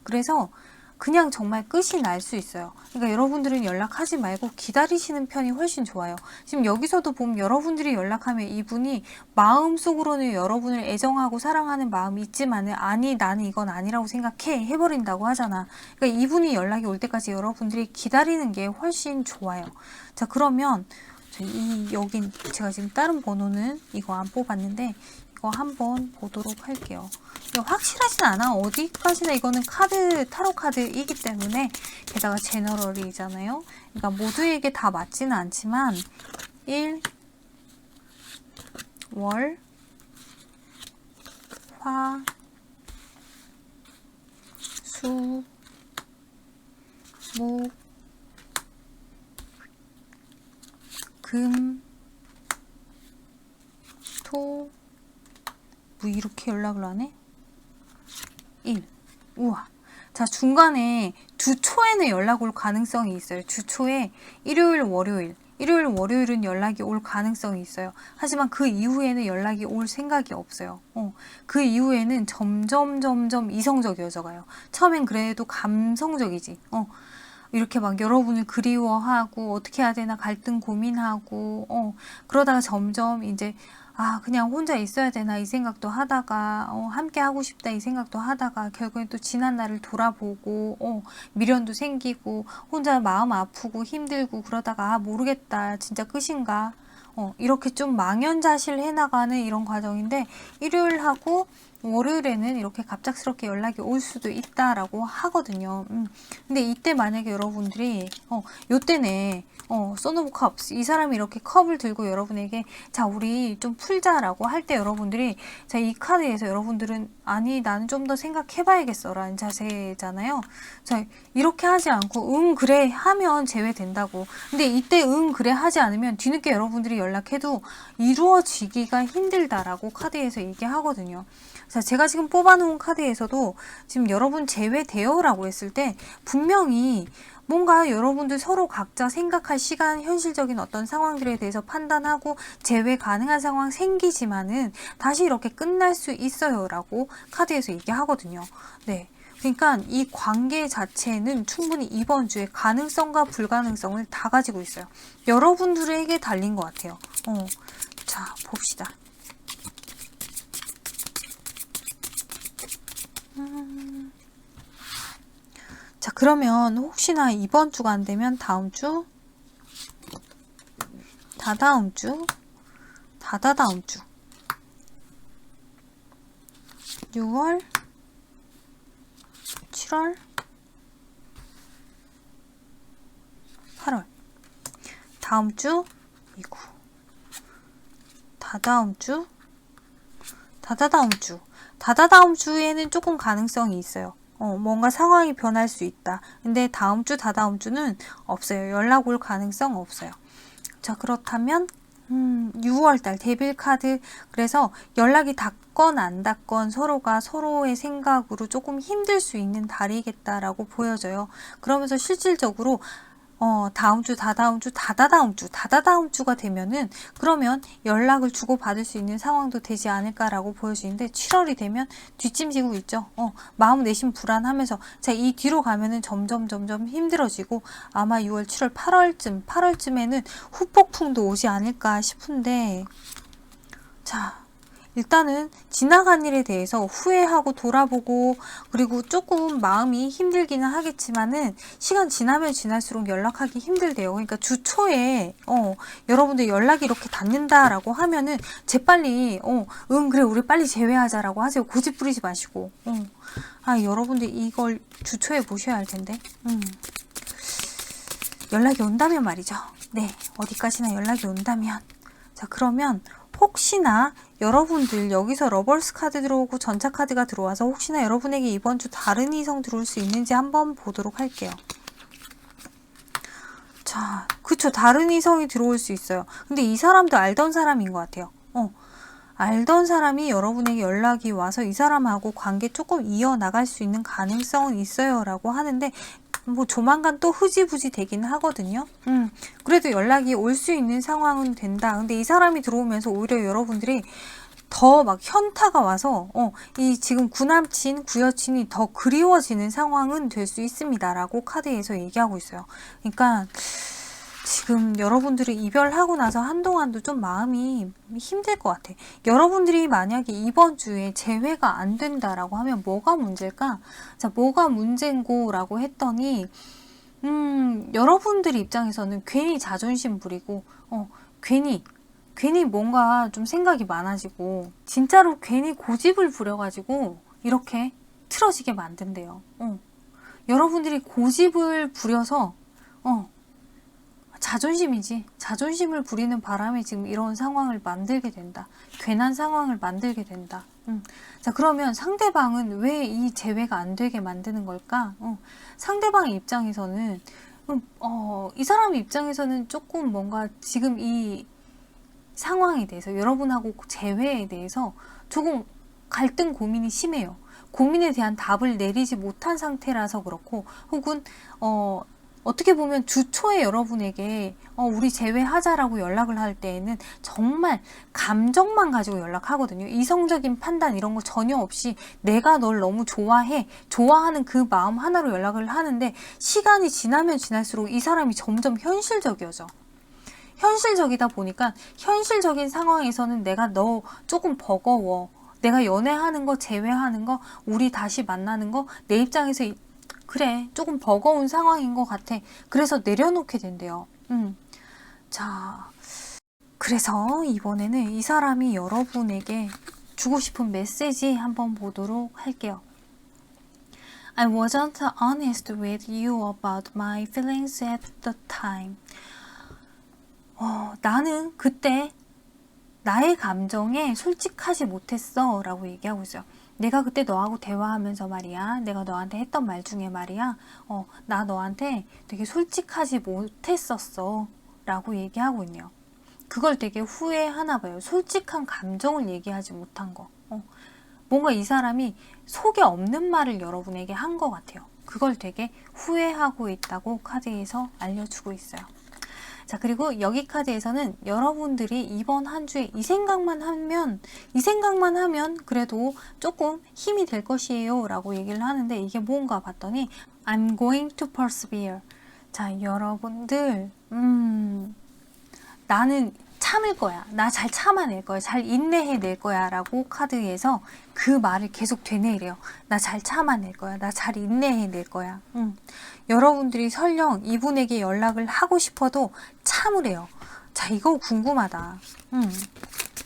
그래서 그냥 정말 끝이 날 수 있어요. 그러니까 여러분들은 연락하지 말고 기다리시는 편이 훨씬 좋아요. 지금 여기서도 보면 여러분들이 연락하면 이분이 마음속으로는 여러분을 애정하고 사랑하는 마음이 있지만은 아니 나는 이건 아니라고 생각해 해버린다고 하잖아. 그러니까 이분이 연락이 올 때까지 여러분들이 기다리는 게 훨씬 좋아요. 자, 그러면 여긴 제가 지금 다른 번호는 이거 안 뽑았는데 이거 한번 보도록 할게요. 이거 확실하진 않아. 어디까지나 이거는 타로 카드이기 때문에 게다가 제너럴이잖아요. 그러니까 모두에게 다 맞지는 않지만 1, 월, 화, 수, 목, 금, 토, 뭐 이렇게 연락을 하네? 1. 우와. 자, 중간에 주 초에는 연락 올 가능성이 있어요. 주 초에 일요일, 월요일은 연락이 올 가능성이 있어요. 하지만 그 이후에는 연락이 올 생각이 없어요. 그 이후에는 점점 이성적이어져 가요. 처음엔 그래도 감성적이지. 이렇게 막 여러분을 그리워하고 어떻게 해야 되나 갈등 고민하고 그러다가 점점 이제 그냥 혼자 있어야 되나 이 생각도 하다가 함께 하고 싶다 이 생각도 하다가 결국엔 또 지난 날을 돌아보고 미련도 생기고 혼자 마음 아프고 힘들고 그러다가 모르겠다 진짜 끝인가 이렇게 좀 망연자실 해나가는 이런 과정인데 일요일하고 월요일에는 이렇게 갑작스럽게 연락이 올 수도 있다라고 하거든요. 근데 이때 만약에 여러분들이 요때네 선 오브 컵스 이 사람이 이렇게 컵을 들고 여러분에게 자 우리 좀 풀자라고 할 때 여러분들이 자 이 카드에서 여러분들은 아니 나는 좀 더 생각해봐야겠어 라는 자세잖아요. 자 이렇게 하지 않고 응 그래 하면 제외된다고. 근데 이때 응 그래 하지 않으면 뒤늦게 여러분들이 연락해도 이루어지기가 힘들다라고 카드에서 얘기하거든요. 자, 제가 지금 뽑아놓은 카드에서도 지금 여러분 제외돼요 라고 했을 때 분명히 뭔가 여러분들 서로 각자 생각할 시간, 현실적인 어떤 상황들에 대해서 판단하고 제외 가능한 상황 생기지만은 다시 이렇게 끝날 수 있어요 라고 카드에서 얘기하거든요. 네. 그러니까 이 관계 자체는 충분히 이번 주에 가능성과 불가능성을 다 가지고 있어요. 여러분들에게 달린 것 같아요. 자, 봅시다. 자, 그러면 혹시나 이번 주가 안 되면 다음 주, 다다음 주, 다다다음 주, 6월, 7월, 8월, 다음 주, 이구, 다다음 주, 다다다음 주, 다다다음 주에는 조금 가능성이 있어요. 뭔가 상황이 변할 수 있다. 근데 다음 주, 다다음 주는 없어요. 연락 올 가능성 없어요. 자, 그렇다면 6월달 데빌 카드. 그래서 연락이 닿건 안 닿건 서로가 서로의 생각으로 조금 힘들 수 있는 달이겠다라고 보여져요. 그러면서 실질적으로 다음 주, 다다음 주, 다다다음 주가 되면은 그러면 연락을 주고받을 수 있는 상황도 되지 않을까라고 보여지는데 7월이 되면 뒷짐지고 있죠. 마음 내심 불안하면서 자, 이 뒤로 가면은 점점 힘들어지고 아마 6월, 7월, 8월쯤에는 후폭풍도 오지 않을까 싶은데 자, 일단은 지나간 일에 대해서 후회하고 돌아보고 그리고 조금 마음이 힘들기는 하겠지만은 시간 지나면 지날수록 연락하기 힘들대요. 그러니까 주 초에 여러분들 연락이 이렇게 닿는다라고 하면은 재빨리 그래 우리 빨리 제외하자라고 하세요. 고집 부리지 마시고 여러분들 이걸 주 초에 보셔야 할 텐데 연락이 온다면 말이죠. 네, 어디까지나 연락이 온다면 자, 그러면 혹시나 여러분들 여기서 러버스 카드 들어오고 전차 카드가 들어와서 혹시나 여러분에게 이번 주 다른 이성 들어올 수 있는지 한번 보도록 할게요. 자, 그쵸. 다른 이성이 들어올 수 있어요. 근데 이 사람도 알던 사람인 것 같아요. 알던 사람이 여러분에게 연락이 와서 이 사람하고 관계 조금 이어나갈 수 있는 가능성은 있어요 라고 하는데 뭐 조만간 또 흐지부지 되긴 하거든요. 그래도 연락이 올 수 있는 상황은 된다. 근데 이 사람이 들어오면서 오히려 여러분들이 더 막 현타가 와서 이 지금 구남친, 구여친이 더 그리워지는 상황은 될 수 있습니다 라고 카드에서 얘기하고 있어요. 그러니까 지금 여러분들이 이별하고 나서 한동안도 좀 마음이 힘들 것 같아. 여러분들이 만약에 이번 주에 재회가 안 된다라고 하면 뭐가 문제일까? 자, 뭐가 문제인고 라고 했더니 여러분들 입장에서는 괜히 자존심 부리고 괜히 뭔가 좀 생각이 많아지고 진짜로 괜히 고집을 부려가지고 이렇게 틀어지게 만든대요. 여러분들이 고집을 부려서 자존심이지. 자존심을 부리는 바람에 지금 이런 상황을 만들게 된다. 괜한 상황을 만들게 된다. 자, 그러면 상대방은 왜 이 재회가 안 되게 만드는 걸까? 상대방의 입장에서는 이 사람 입장에서는 조금 뭔가 지금 이 상황에 대해서 여러분하고 재회에 대해서 조금 갈등 고민이 심해요. 고민에 대한 답을 내리지 못한 상태라서 그렇고 혹은 어떻게 보면 주 초에 여러분에게 우리 재회하자라고 연락을 할 때에는 정말 감정만 가지고 연락하거든요. 이성적인 판단 이런 거 전혀 없이 내가 널 너무 좋아해, 좋아하는 그 마음 하나로 연락을 하는데 시간이 지나면 지날수록 이 사람이 점점 현실적이어져. 현실적이다 보니까 현실적인 상황에서는 내가 너 조금 버거워. 내가 연애하는 거, 재회하는 거, 우리 다시 만나는 거 내 입장에서 그래 조금 버거운 상황인 것 같아. 그래서 내려놓게 된대요. 자, 그래서 이번에는 이 사람이 여러분에게 주고 싶은 메시지 한번 보도록 할게요. I wasn't honest with you about my feelings at the time. 나는 그때 나의 감정에 솔직하지 못했어 라고 얘기하고 있어요. 내가 그때 너하고 대화하면서 말이야, 내가 너한테 했던 말 중에 말이야, 나 너한테 되게 솔직하지 못했었어 라고 얘기하고 있네요. 그걸 되게 후회하나 봐요. 솔직한 감정을 얘기하지 못한 거. 뭔가 이 사람이 속에 없는 말을 여러분에게 한 것 같아요. 그걸 되게 후회하고 있다고 카드에서 알려주고 있어요. 자, 그리고 여기 카드에서는 여러분들이 이번 한 주에 이 생각만 하면 그래도 조금 힘이 될 것이에요 라고 얘기를 하는데 이게 뭔가 봤더니 I'm going to persevere. 자, 여러분들 나는 참을 거야. 나 잘 참아낼 거야. 잘 인내해낼 거야 라고 카드에서 그 말을 계속 되뇌이래요. 나 잘 참아낼 거야. 나 잘 인내해낼 거야. 여러분들이 설령 이분에게 연락을 하고 싶어도 참으래요. 자, 이거 궁금하다.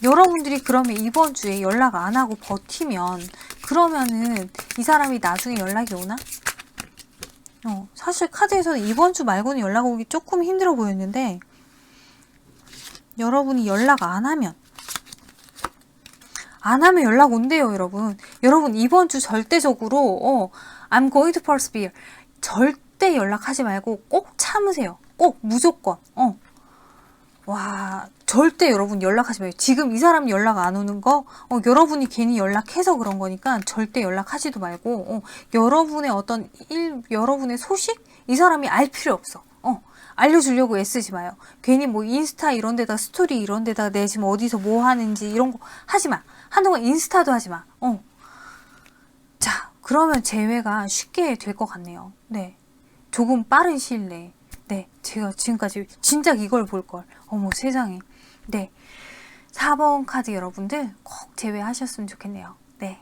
여러분들이 그러면 이번 주에 연락 안 하고 버티면 그러면은 이 사람이 나중에 연락이 오나? 사실 카드에서는 이번 주 말고는 연락 오기 조금 힘들어 보였는데 여러분이 연락 안 하면 안 하면 연락 온대요, 여러분. 여러분, 이번 주 절대적으로, I'm going to persevere. 절대 연락하지 말고 꼭 참으세요. 꼭, 무조건. 와, 절대 여러분 연락하지 마요. 지금 이 사람 연락 안 오는 거, 여러분이 괜히 연락해서 그런 거니까 절대 연락하지도 말고, 여러분의 여러분의 소식? 이 사람이 알 필요 없어. 알려주려고 애쓰지 마요. 괜히 뭐 인스타 이런 데다 스토리 이런 데다 내 지금 어디서 뭐 하는지 이런 거 하지 마. 한동안 인스타도 하지 마. 자, 그러면 재회가 쉽게 될 것 같네요. 네. 조금 빠른 시일 내에. 네. 제가 지금까지 진작 이걸 볼 걸. 어머 세상에. 네. 4번 카드 여러분들 꼭 재회하셨으면 좋겠네요. 네.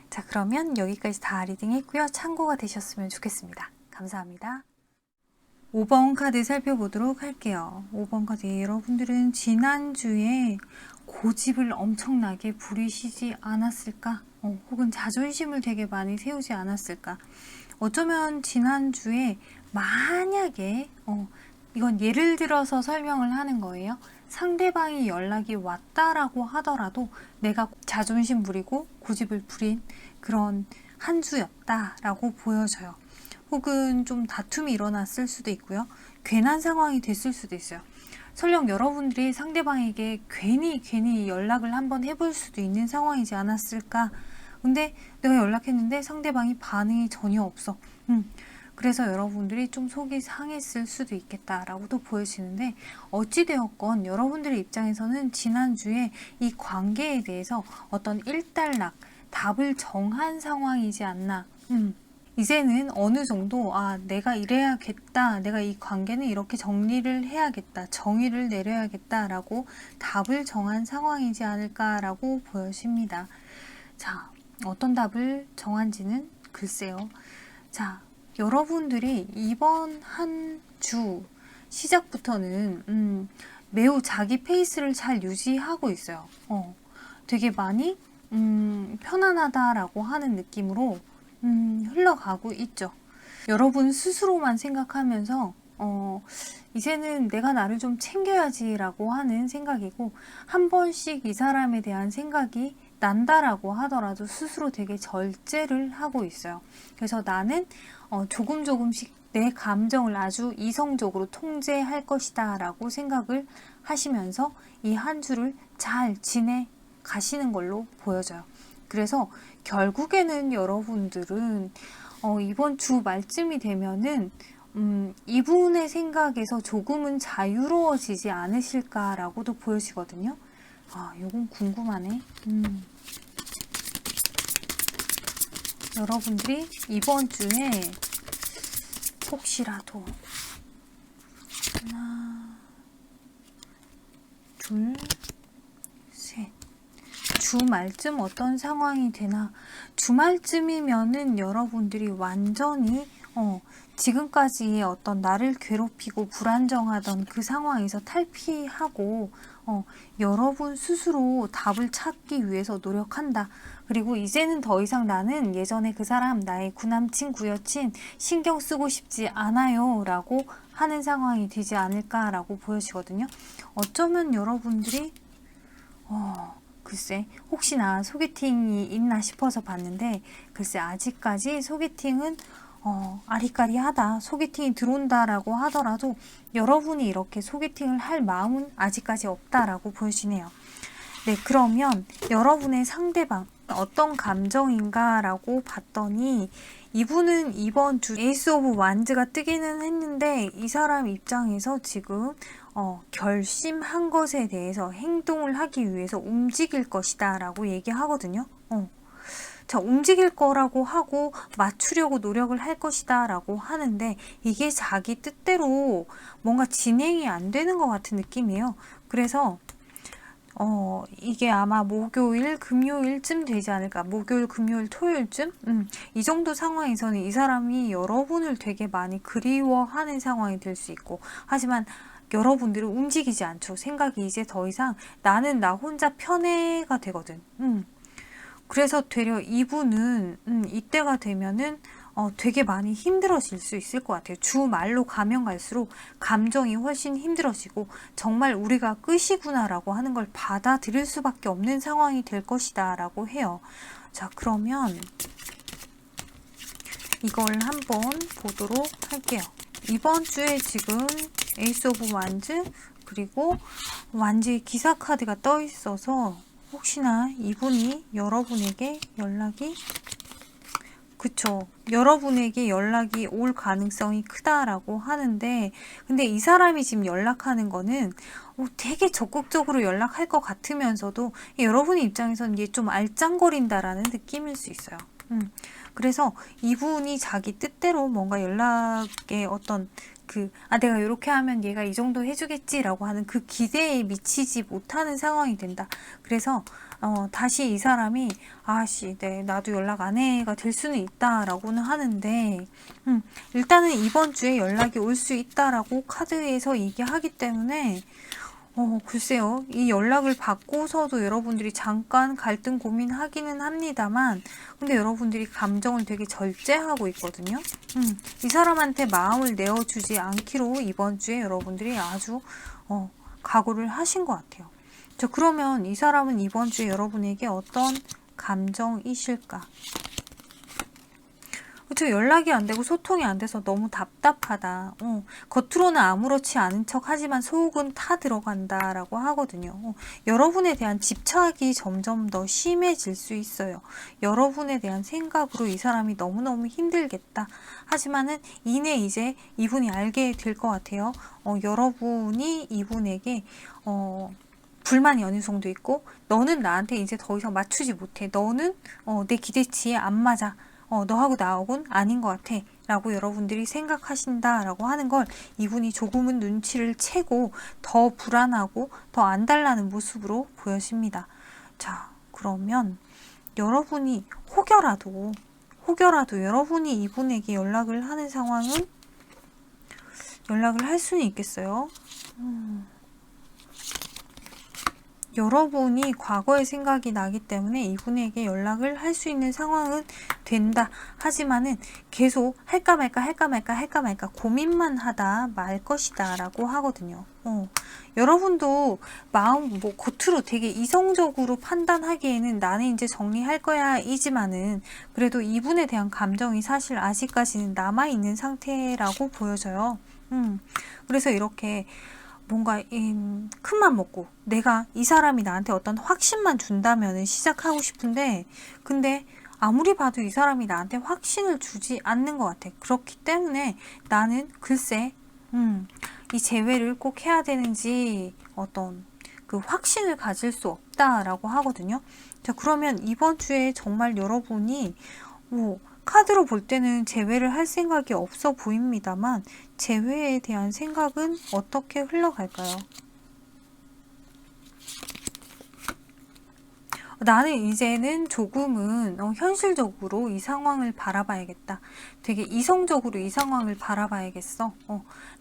자, 그러면 여기까지 다 리딩 했고요. 참고가 되셨으면 좋겠습니다. 감사합니다. 5번 카드 살펴보도록 할게요. 5번 카드 여러분들은 지난주에 고집을 엄청나게 부리시지 않았을까? 혹은 자존심을 되게 많이 세우지 않았을까? 어쩌면 지난주에 만약에 이건 예를 들어서 설명을 하는 거예요. 상대방이 연락이 왔다라고 하더라도 내가 자존심 부리고 고집을 부린 그런 한 주였다라고 보여져요. 혹은 좀 다툼이 일어났을 수도 있고요. 괜한 상황이 됐을 수도 있어요. 설령 여러분들이 상대방에게 괜히 연락을 한번 해볼 수도 있는 상황이지 않았을까. 근데 내가 연락했는데 상대방이 반응이 전혀 없어. 그래서 여러분들이 좀 속이 상했을 수도 있겠다라고도 보여지는데 어찌되었건 여러분들의 입장에서는 지난주에 이 관계에 대해서 어떤 일단락, 답을 정한 상황이지 않나. 이제는 어느 정도 내가 이래야겠다, 내가 이 관계는 이렇게 정리를 해야겠다, 정의를 내려야겠다 라고 답을 정한 상황이지 않을까라고 보여집니다. 자, 어떤 답을 정한지는 글쎄요. 자, 여러분들이 이번 한 주 시작부터는 매우 자기 페이스를 잘 유지하고 있어요. 되게 많이 편안하다라고 하는 느낌으로 흘러가고 있죠. 여러분 스스로만 생각하면서 이제는 내가 나를 좀 챙겨야지 라고 하는 생각이고, 한 번씩 이 사람에 대한 생각이 난다라고 하더라도 스스로 되게 절제를 하고 있어요. 그래서 나는 조금씩 내 감정을 아주 이성적으로 통제할 것이다 라고 생각을 하시면서 이 한 주를 잘 지내 가시는 걸로 보여져요. 그래서 결국에는 여러분들은 이번 주 말쯤이 되면은 이분의 생각에서 조금은 자유로워지지 않으실까라고도 보여지거든요. 요건 궁금하네. 여러분들이 이번 주에 혹시라도 하나, 둘, 셋. 주말쯤 어떤 상황이 되나? 주말쯤이면은 여러분들이 완전히 지금까지의 어떤 나를 괴롭히고 불안정하던 그 상황에서 탈피하고 여러분 스스로 답을 찾기 위해서 노력한다. 그리고 이제는 더 이상 나는 예전에 그 사람 나의 구남친 구여친 신경 쓰고 싶지 않아요 라고 하는 상황이 되지 않을까라고 보여지거든요. 어쩌면 여러분들이 글쎄 혹시나 소개팅이 있나 싶어서 봤는데, 글쎄 아직까지 소개팅은 아리까리하다, 소개팅이 들어온다라고 하더라도 여러분이 이렇게 소개팅을 할 마음은 아직까지 없다라고 보여지네요. 네, 그러면 여러분의 상대방 어떤 감정인가 라고 봤더니 이분은 이번 주 에이스 오브 완즈가 뜨기는 했는데 이 사람 입장에서 지금 결심한 것에 대해서 행동을 하기 위해서 움직일 것이다 라고 얘기하거든요. 자, 움직일 거라고 하고 맞추려고 노력을 할 것이다 라고 하는데 이게 자기 뜻대로 뭔가 진행이 안 되는 것 같은 느낌이에요. 그래서 이게 아마 목요일, 금요일쯤 되지 않을까. 목요일, 금요일, 토요일쯤? 이 정도 상황에서는 이 사람이 여러분을 되게 많이 그리워하는 상황이 될 수 있고, 하지만 여러분들은 움직이지 않죠. 생각이 이제 더 이상 나는 나 혼자 편해가 되거든. 그래서 되려 이분은 이때가 되면은 되게 많이 힘들어질 수 있을 것 같아요. 주말로 가면 갈수록 감정이 훨씬 힘들어지고 정말 우리가 끝이구나라고 하는 걸 받아들일 수밖에 없는 상황이 될 것이다 라고 해요. 자, 그러면 이걸 한번 보도록 할게요. 이번 주에 지금 에이스 오브 완즈 그리고 완즈의 기사 카드가 떠 있어서 혹시나 이분이 여러분에게 연락이 여러분에게 연락이 올 가능성이 크다라고 하는데, 근데 이 사람이 지금 연락하는 거는 되게 적극적으로 연락할 것 같으면서도 여러분의 입장에서는 이게 좀 알짱거린다라는 느낌일 수 있어요. 그래서 이분이 자기 뜻대로 뭔가 연락에 어떤 내가 이렇게 하면 얘가 이 정도 해주겠지라고 하는 그 기대에 미치지 못하는 상황이 된다. 그래서 다시 이 사람이 나도 연락 안 해가 될 수는 있다라고는 하는데, 일단은 이번 주에 연락이 올 수 있다라고 카드에서 얘기하기 때문에 글쎄요. 이 연락을 받고서도 여러분들이 잠깐 갈등 고민하기는 합니다만, 근데 여러분들이 감정을 되게 절제하고 있거든요. 이 사람한테 마음을 내어주지 않기로 이번 주에 여러분들이 아주 각오를 하신 것 같아요. 자, 그러면 이 사람은 이번 주에 여러분에게 어떤 감정이실까? 그렇죠. 연락이 안 되고 소통이 안 돼서 너무 답답하다. 겉으로는 아무렇지 않은 척 하지만 속은 타 들어간다 라고 하거든요. 여러분에 대한 집착이 점점 더 심해질 수 있어요. 여러분에 대한 생각으로 이 사람이 너무너무 힘들겠다. 하지만은 이내 이제 이분이 알게 될 것 같아요. 여러분이 이분에게 불만이 어느 정도 있고, 너는 나한테 이제 더 이상 맞추지 못해. 너는 내 기대치에 안 맞아. 너하고 나하고는 아닌 것 같아 라고 여러분들이 생각하신다 라고 하는 걸 이분이 조금은 눈치를 채고 더 불안하고 더 안달나는 모습으로 보여집니다. 자, 그러면 여러분이 혹여라도 여러분이 이분에게 연락을 하는 상황은 연락을 할 수는 있겠어요. 여러분이 과거의 생각이 나기 때문에 이분에게 연락을 할 수 있는 상황은 된다. 하지만은 계속 할까 말까 고민만 하다 말 것이다 라고 하거든요. 여러분도 마음 겉으로 되게 이성적으로 판단하기에는 나는 이제 정리할 거야 이지만은 그래도 이분에 대한 감정이 사실 아직까지는 남아있는 상태라고 보여져요. 그래서 이렇게 뭔가 큰맘 먹고 내가 이 사람이 나한테 어떤 확신만 준다면 시작하고 싶은데, 근데 아무리 봐도 이 사람이 나한테 확신을 주지 않는 것 같아. 그렇기 때문에 나는 글쎄 이 재회를 꼭 해야 되는지 어떤 그 확신을 가질 수 없다라고 하거든요. 자, 그러면 이번 주에 정말 여러분이 카드로 볼 때는 재회를 할 생각이 없어 보입니다만 재회에 대한 생각은 어떻게 흘러갈까요? 나는 이제는 조금은 현실적으로 이 상황을 바라봐야겠다. 되게 이성적으로 이 상황을 바라봐야겠어.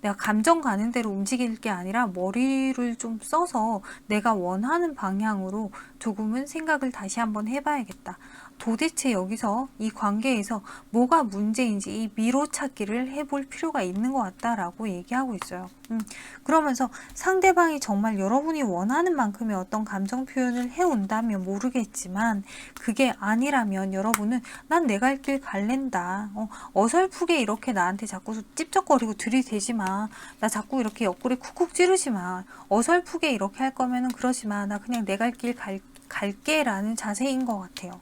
내가 감정 가는 대로 움직일 게 아니라 머리를 좀 써서 내가 원하는 방향으로 조금은 생각을 다시 한번 해봐야겠다. 도대체 여기서 이 관계에서 뭐가 문제인지 이 미로 찾기를 해볼 필요가 있는 것 같다라고 얘기하고 있어요. 그러면서 상대방이 정말 여러분이 원하는 만큼의 어떤 감정 표현을 해온다면 모르겠지만 그게 아니라면 여러분은 난 내 갈 길 갈랜다. 어설프게 이렇게 나한테 자꾸 찝쩍거리고 들이대지 마. 나 자꾸 이렇게 옆구리 쿡쿡 찌르지 마. 어설프게 이렇게 할 거면은 그러지 마. 나 그냥 내 갈 길 갈게 라는 자세인 것 같아요.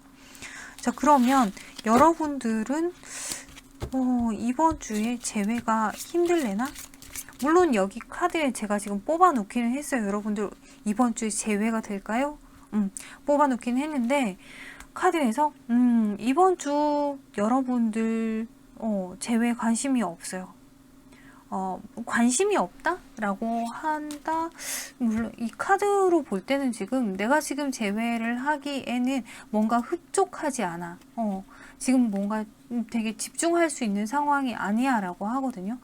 자, 그러면 여러분들은 이번 주에 재회가 힘들래나? 물론 여기 카드에 제가 지금 뽑아 놓기는 했어요. 여러분들 이번 주에 재회가 될까요? 뽑아 놓기는 했는데 카드에서 이번 주 여러분들 재회 관심이 없어요. 관심이 없다? 라고 한다. 물론 이 카드로 볼 때는 지금 내가 지금 재회를 하기에는 뭔가 흡족하지 않아. 지금 뭔가 되게 집중할 수 있는 상황이 아니야 라고 하거든요.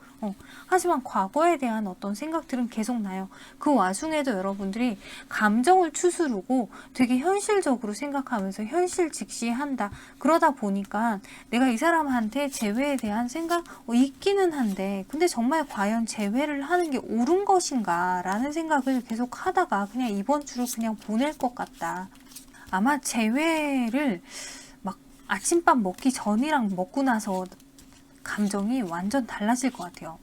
하지만 과거에 대한 어떤 생각들은 계속 나요. 그 와중에도 여러분들이 감정을 추스르고 되게 현실적으로 생각하면서 현실 직시한다. 그러다 보니까 내가 이 사람한테 재회에 대한 생각 있기는 한데 근데 정말 과연 재회를 하는 게 옳은 것인가 라는 생각을 계속 하다가 그냥 이번 주를 그냥 보낼 것 같다. 아마 재회를 막 아침밥 먹기 전이랑 먹고 나서 감정이 완전 달라질 것 같아요.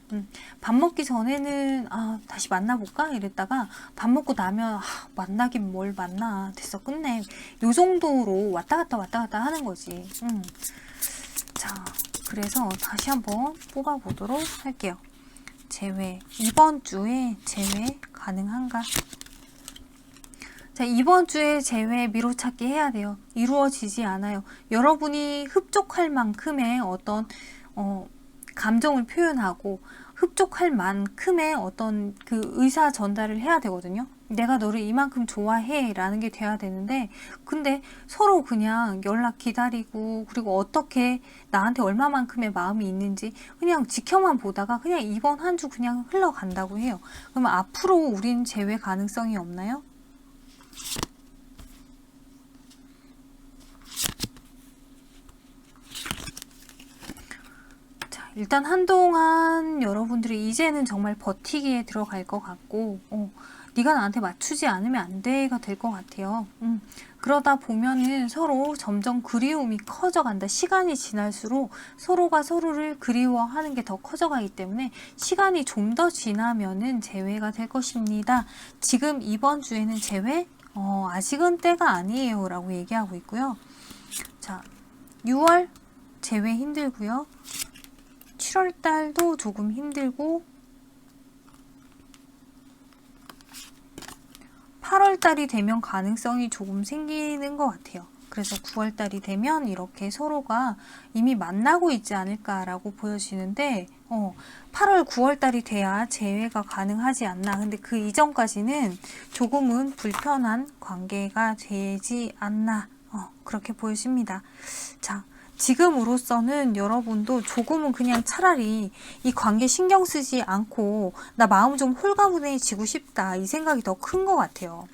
밥 먹기 전에는 다시 만나볼까 이랬다가 밥 먹고 나면 만나긴 뭘 만나, 됐어 끝내, 요 정도로 왔다 갔다 하는 거지. 자, 그래서 다시 한번 뽑아보도록 할게요. 재회, 이번 주에 재회 가능한가? 자, 이번 주에 재회 미로찾기 해야 돼요. 이루어지지 않아요. 여러분이 흡족할 만큼의 어떤 감정을 표현하고 흡족할 만큼의 어떤 그 의사 전달을 해야 되거든요. 내가 너를 이만큼 좋아해 라는 게 돼야 되는데 근데 서로 그냥 연락 기다리고 그리고 어떻게 나한테 얼마만큼의 마음이 있는지 그냥 지켜만 보다가 그냥 이번 한 주 그냥 흘러간다고 해요. 그러면 앞으로 우린 재회 가능성이 없나요? 일단 한동안 여러분들이 이제는 정말 버티기에 들어갈 것 같고 네가 나한테 맞추지 않으면 안 돼가 될 것 같아요. 그러다 보면은 서로 점점 그리움이 커져간다. 시간이 지날수록 서로가 서로를 그리워하는 게 더 커져가기 때문에 시간이 좀 더 지나면은 재회가 될 것입니다. 지금 이번 주에는 재회? 아직은 때가 아니에요 라고 얘기하고 있고요. 자, 6월 재회 힘들고요. 7월달도 조금 힘들고 8월달이 되면 가능성이 조금 생기는 것 같아요. 그래서 9월달이 되면 이렇게 서로가 이미 만나고 있지 않을까라고 보여지는데 8월, 9월달이 돼야 재회가 가능하지 않나. 근데 그 이전까지는 조금은 불편한 관계가 되지 않나. 그렇게 보여집니다. 자, 지금으로서는 여러분도 조금은 그냥 차라리 이 관계 신경 쓰지 않고 나 마음 좀 홀가분해지고 싶다 이 생각이 더 큰 것 같아요.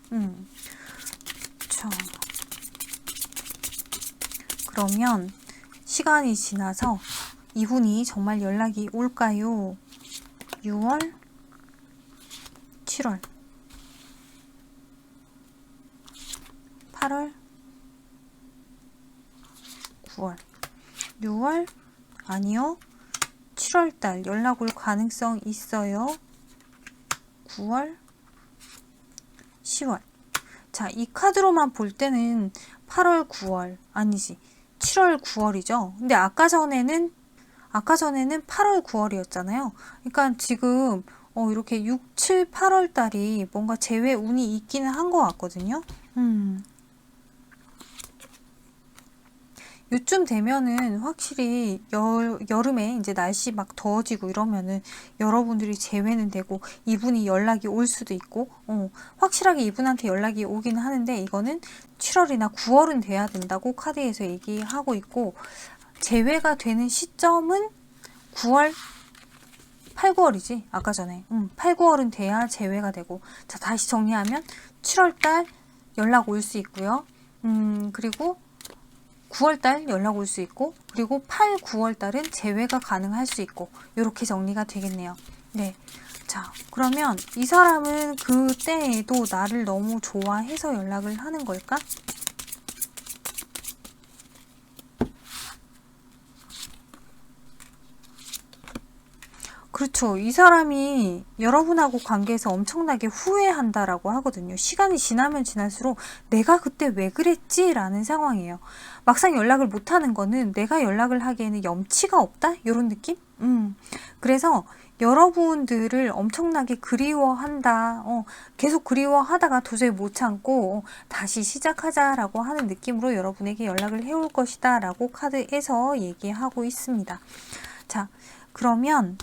자, 그러면 시간이 지나서 이분이 정말 연락이 올까요? 6월, 7월, 8월, 9월, 6월, 아니요. 7월달 연락 올 가능성 있어요. 9월, 10월. 자, 이 카드로만 볼 때는 8월, 9월, 아니지. 7월, 9월이죠. 근데 아까 전에는 8월, 9월이었잖아요. 그러니까 지금 이렇게 6, 7, 8월 달이 뭔가 재회 운이 있기는 한 것 같거든요. 요쯤 되면은 확실히 여름에 이제 날씨 막 더워지고 이러면은 여러분들이 재회는 되고 이분이 연락이 올 수도 있고 확실하게 이분한테 연락이 오기는 하는데 이거는 7월이나 9월은 돼야 된다고 카드에서 얘기하고 있고 재회가 되는 시점은 9월 8, 9월이지 아까 전에 8, 9월은 돼야 재회가 되고 자 다시 정리하면 7월달 연락 올 수 있고요. 그리고 9월달 연락 올 수 있고 그리고 8, 9월달은 재회가 가능할 수 있고 이렇게 정리가 되겠네요. 네, 자 그러면 이 사람은 그때에도 나를 너무 좋아해서 연락을 하는 걸까? 그렇죠. 이 사람이 여러분하고 관계에서 엄청나게 후회한다라고 하거든요. 시간이 지나면 지날수록 내가 그때 왜 그랬지? 라는 상황이에요. 막상 연락을 못하는 거는 내가 연락을 하기에는 염치가 없다? 이런 느낌? 그래서 여러분들을 엄청나게 그리워한다. 계속 그리워하다가 도저히 못 참고 다시 시작하자라고 하는 느낌으로 여러분에게 연락을 해올 것이다 라고 카드에서 얘기하고 있습니다. 자, 그러면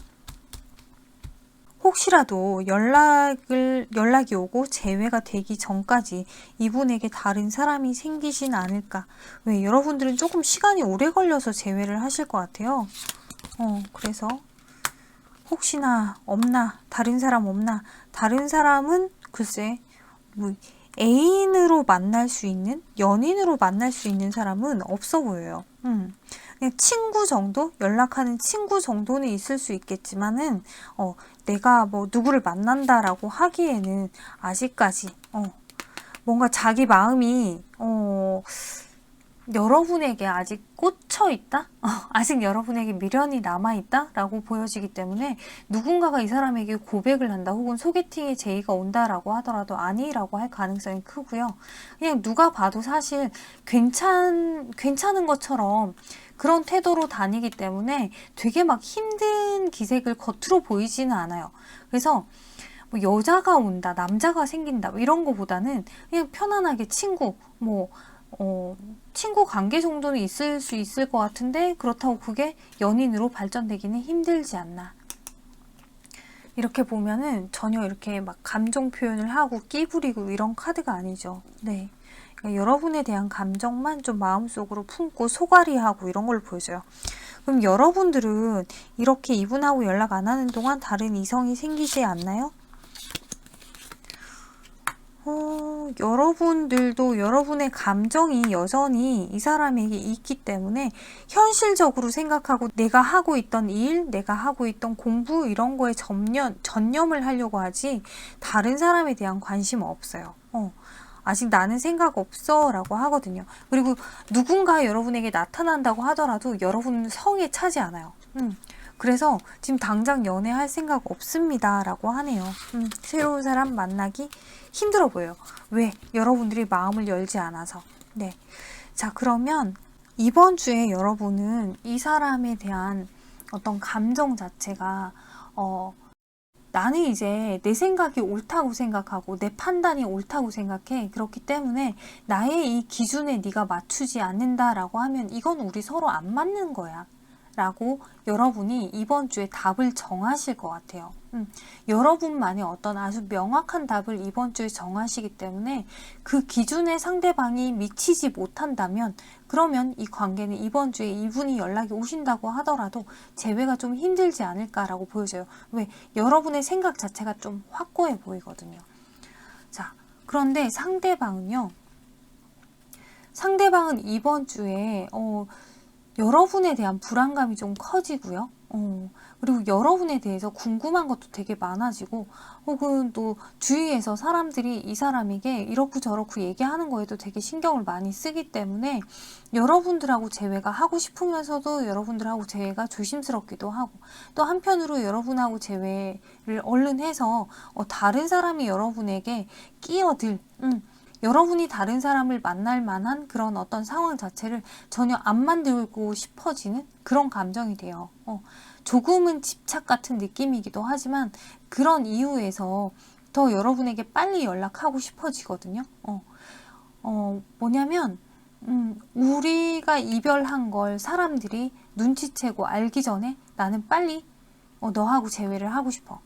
혹시라도 연락이 오고 재회가 되기 전까지 이분에게 다른 사람이 생기진 않을까. 왜 여러분들은 조금 시간이 오래 걸려서 재회를 하실 것 같아요. 그래서 혹시나 없나, 다른 사람 없나. 다른 사람은 글쎄 뭐 애인으로 만날 수 있는, 연인으로 만날 수 있는 사람은 없어 보여요. 그냥 친구 정도? 연락하는 친구 정도는 있을 수 있겠지만은, 내가 뭐 누구를 만난다라고 하기에는 아직까지, 뭔가 자기 마음이, 여러분에게 아직 꽂혀 있다? 아직 여러분에게 미련이 남아 있다? 라고 보여지기 때문에 누군가가 이 사람에게 고백을 한다 혹은 소개팅에 제의가 온다라고 하더라도 아니라고 할 가능성이 크고요. 그냥 누가 봐도 사실 괜찮은 것처럼 그런 태도로 다니기 때문에 되게 막 힘든 기색을 겉으로 보이지는 않아요. 그래서 뭐 여자가 온다, 남자가 생긴다 이런 거보다는 그냥 편안하게 친구, 친구 관계 정도는 있을 수 있을 것 같은데 그렇다고 그게 연인으로 발전되기는 힘들지 않나. 이렇게 보면은 전혀 이렇게 막 감정 표현을 하고 끼 부리고 이런 카드가 아니죠. 네. 그러니까 여러분에 대한 감정만 좀 마음속으로 품고 소갈이하고 이런 걸 보여줘요. 그럼 여러분들은 이렇게 이분하고 연락 안 하는 동안 다른 이성이 생기지 않나요? 여러분들도 여러분의 감정이 여전히 이 사람에게 있기 때문에 현실적으로 생각하고 내가 하고 있던 일, 내가 하고 있던 공부 이런 거에 전념을 하려고 하지 다른 사람에 대한 관심 없어요. 아직 나는 생각 없어 라고 하거든요. 그리고 누군가 여러분에게 나타난다고 하더라도 여러분은 성에 차지 않아요. 그래서 지금 당장 연애할 생각 없습니다 라고 하네요. 새로운 사람 만나기 힘들어 보여요. 왜? 여러분들이 마음을 열지 않아서. 네. 자, 그러면 이번 주에 여러분은 이 사람에 대한 어떤 감정 자체가 나는 이제 내 생각이 옳다고 생각하고 내 판단이 옳다고 생각해. 그렇기 때문에 나의 이 기준에 네가 맞추지 않는다라고 하면 이건 우리 서로 안 맞는 거야. 라고 여러분이 이번 주에 답을 정하실 것 같아요. 여러분만의 어떤 아주 명확한 답을 이번 주에 정하시기 때문에 그 기준에 상대방이 미치지 못한다면 그러면 이 관계는 이번 주에 이분이 연락이 오신다고 하더라도 재회가 좀 힘들지 않을까라고 보여져요. 왜? 여러분의 생각 자체가 좀 확고해 보이거든요. 자, 그런데 상대방은요. 상대방은 이번 주에 여러분에 대한 불안감이 좀 커지고요. 그리고 여러분에 대해서 궁금한 것도 되게 많아지고 혹은 또 주위에서 사람들이 이 사람에게 이렇고 저렇고 얘기하는 거에도 되게 신경을 많이 쓰기 때문에 여러분들하고 재회가 하고 싶으면서도 여러분들하고 재회가 조심스럽기도 하고 또 한편으로 여러분하고 재회를 얼른 해서 다른 사람이 여러분에게 끼어들 여러분이 다른 사람을 만날 만한 그런 어떤 상황 자체를 전혀 안 만들고 싶어지는 그런 감정이 돼요. 조금은 집착 같은 느낌이기도 하지만 그런 이유에서 더 여러분에게 빨리 연락하고 싶어지거든요. 뭐냐면 우리가 이별한 걸 사람들이 눈치채고 알기 전에 나는 빨리 너하고 재회를 하고 싶어.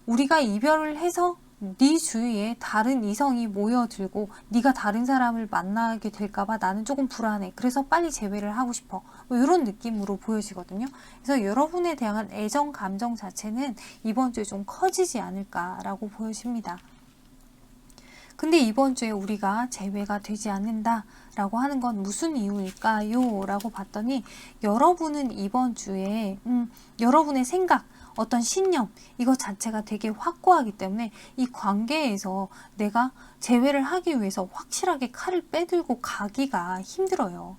우리가 이별을 해서 네 주위에 다른 이성이 모여들고 네가 다른 사람을 만나게 될까봐 나는 조금 불안해. 그래서 빨리 재회를 하고 싶어. 뭐 이런 느낌으로 보여지거든요. 그래서 여러분에 대한 애정 감정 자체는 이번 주에 좀 커지지 않을까라고 보여집니다. 근데 이번 주에 우리가 재회가 되지 않는다라고 하는 건 무슨 이유일까요? 라고 봤더니 여러분은 이번 주에 여러분의 생각 어떤 신념 이것 자체가 되게 확고하기 때문에 이 관계에서 내가 재회를 하기 위해서 확실하게 칼을 빼들고 가기가 힘들어요.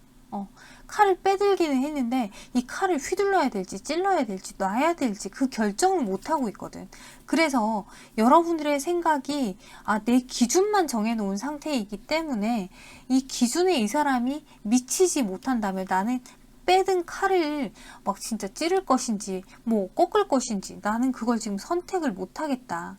칼을 빼들기는 했는데 이 칼을 휘둘러야 될지 찔러야 될지 놔야 될지 그 결정을 못하고 있거든. 그래서 여러분들의 생각이 내 기준만 정해놓은 상태이기 때문에 이 기준에 이 사람이 미치지 못한다면 나는 빼든 칼을 막 진짜 찌를 것인지 뭐 꺾을 것인지 나는 그걸 지금 선택을 못 하겠다.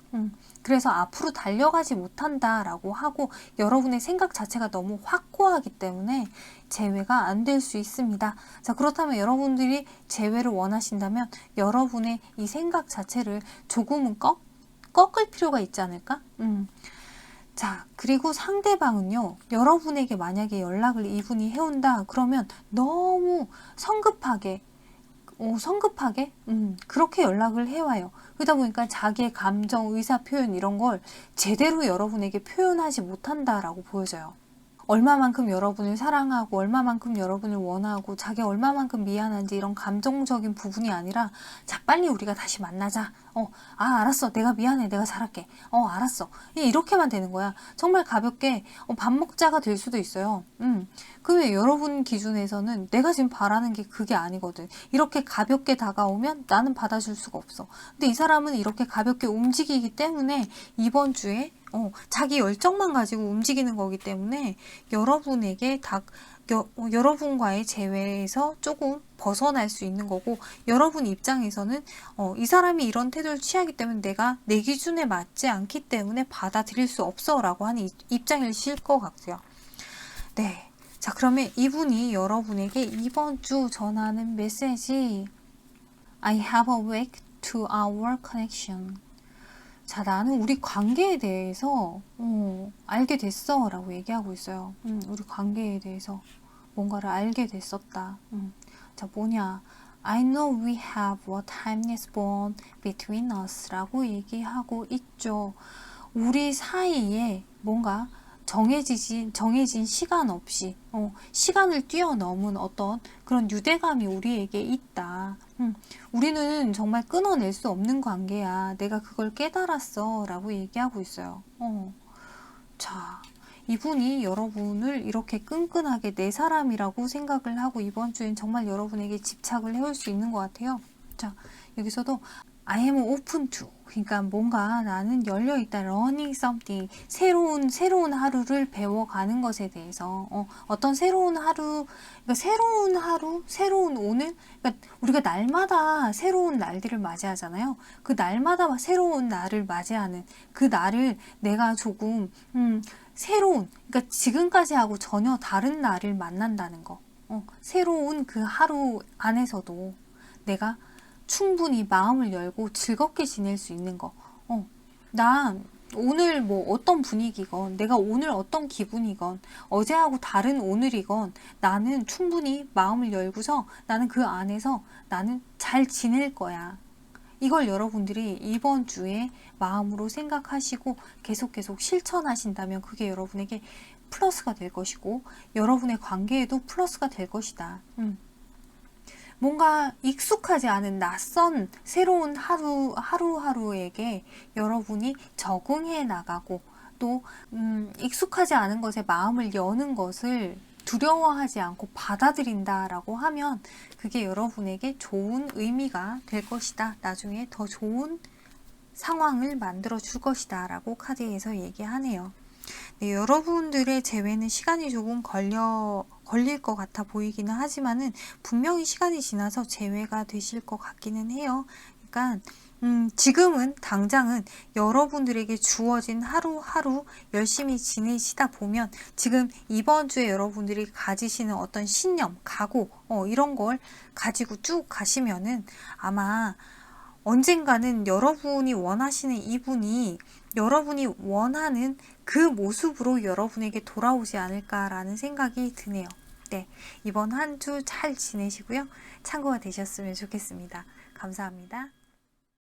그래서 앞으로 달려가지 못한다 라고 하고 여러분의 생각 자체가 너무 확고하기 때문에 재회가 안 될 수 있습니다. 자, 그렇다면 여러분들이 재회를 원하신다면 여러분의 이 생각 자체를 조금은 꺾을 필요가 있지 않을까? 자, 그리고 상대방은요, 여러분에게 만약에 연락을 이분이 해온다 그러면 너무 성급하게 그렇게 연락을 해와요. 그러다 보니까 자기의 감정, 의사 표현 이런 걸 제대로 여러분에게 표현하지 못한다라고 보여져요. 얼마만큼 여러분을 사랑하고 얼마만큼 여러분을 원하고 자기 얼마만큼 미안한지 이런 감정적인 부분이 아니라 자, 빨리 우리가 다시 만나자. 알았어. 내가 미안해. 내가 잘할게. 알았어. 이렇게만 되는 거야. 정말 가볍게 밥 먹자가 될 수도 있어요. 그왜 여러분 기준에서는 내가 지금 바라는 게 그게 아니거든. 이렇게 가볍게 다가오면 나는 받아줄 수가 없어. 근데 이 사람은 이렇게 가볍게 움직이기 때문에 이번 주에 자기 열정만 가지고 움직이는 거기 때문에 여러분에게 여러분과의 재회에서 조금 벗어날 수 있는 거고 여러분 입장에서는 이 사람이 이런 태도를 취하기 때문에 내가 내 기준에 맞지 않기 때문에 받아들일 수 없어 라고 하는 입장이실 것 같고요. 네. 자, 그러면 이분이 여러분에게 이번 주 전하는 메시지 I have awake to our connection. 자, 나는 우리 관계에 대해서 알게 됐어 라고 얘기하고 있어요. 우리 관계에 대해서 뭔가를 알게 됐었다. 자, 뭐냐, I know we have a timeless bond between us 라고 얘기하고 있죠. 우리 사이에 뭔가 정해진 시간 없이 시간을 뛰어넘은 어떤 그런 유대감이 우리에게 있다. 우리는 정말 끊어낼 수 없는 관계야. 내가 그걸 깨달았어 라고 얘기하고 있어요. 자, 이분이 여러분을 이렇게 끈끈하게 내 사람이라고 생각을 하고 이번 주엔 정말 여러분에게 집착을 해올 수 있는 것 같아요. 자, 여기서도 I am open to, 그러니까 뭔가 나는 열려있다, learning something, 새로운 하루를 배워가는 것에 대해서 어떤 새로운 하루, 그러니까 새로운 오늘, 그러니까 우리가 날마다 새로운 날들을 맞이하잖아요. 그 날마다 새로운 날을 맞이하는 그 날을 내가 조금 그러니까 지금까지 하고 전혀 다른 날을 만난다는 거. 새로운 그 하루 안에서도 내가 충분히 마음을 열고 즐겁게 지낼 수 있는 거. 난 오늘 뭐 어떤 분위기건 내가 오늘 어떤 기분이건 어제하고 다른 오늘이건 나는 충분히 마음을 열고서 나는 그 안에서 나는 잘 지낼 거야. 이걸 여러분들이 이번 주에 마음으로 생각하시고 계속 실천하신다면 그게 여러분에게 플러스가 될 것이고 여러분의 관계에도 플러스가 될 것이다. 뭔가 익숙하지 않은 낯선 새로운 하루하루에게 여러분이 적응해 나가고 또 익숙하지 않은 것에 마음을 여는 것을 두려워하지 않고 받아들인다라고 하면 그게 여러분에게 좋은 의미가 될 것이다. 나중에 더 좋은 상황을 만들어 줄 것이다 라고 카드에서 얘기하네요. 네, 여러분들의 재회는 시간이 조금 걸릴 것 같아 보이기는 하지만은 분명히 시간이 지나서 재회가 되실 것 같기는 해요. 그러니까 지금은 당장은 여러분들에게 주어진 하루하루 열심히 지내시다 보면 지금 이번 주에 여러분들이 가지시는 어떤 신념, 각오 이런 걸 가지고 쭉 가시면은 아마 언젠가는 여러분이 원하시는 이분이 여러분이 원하는 그 모습으로 여러분에게 돌아오지 않을까라는 생각이 드네요. 네, 이번 한 주 잘 지내시고요. 참고가 되셨으면 좋겠습니다. 감사합니다.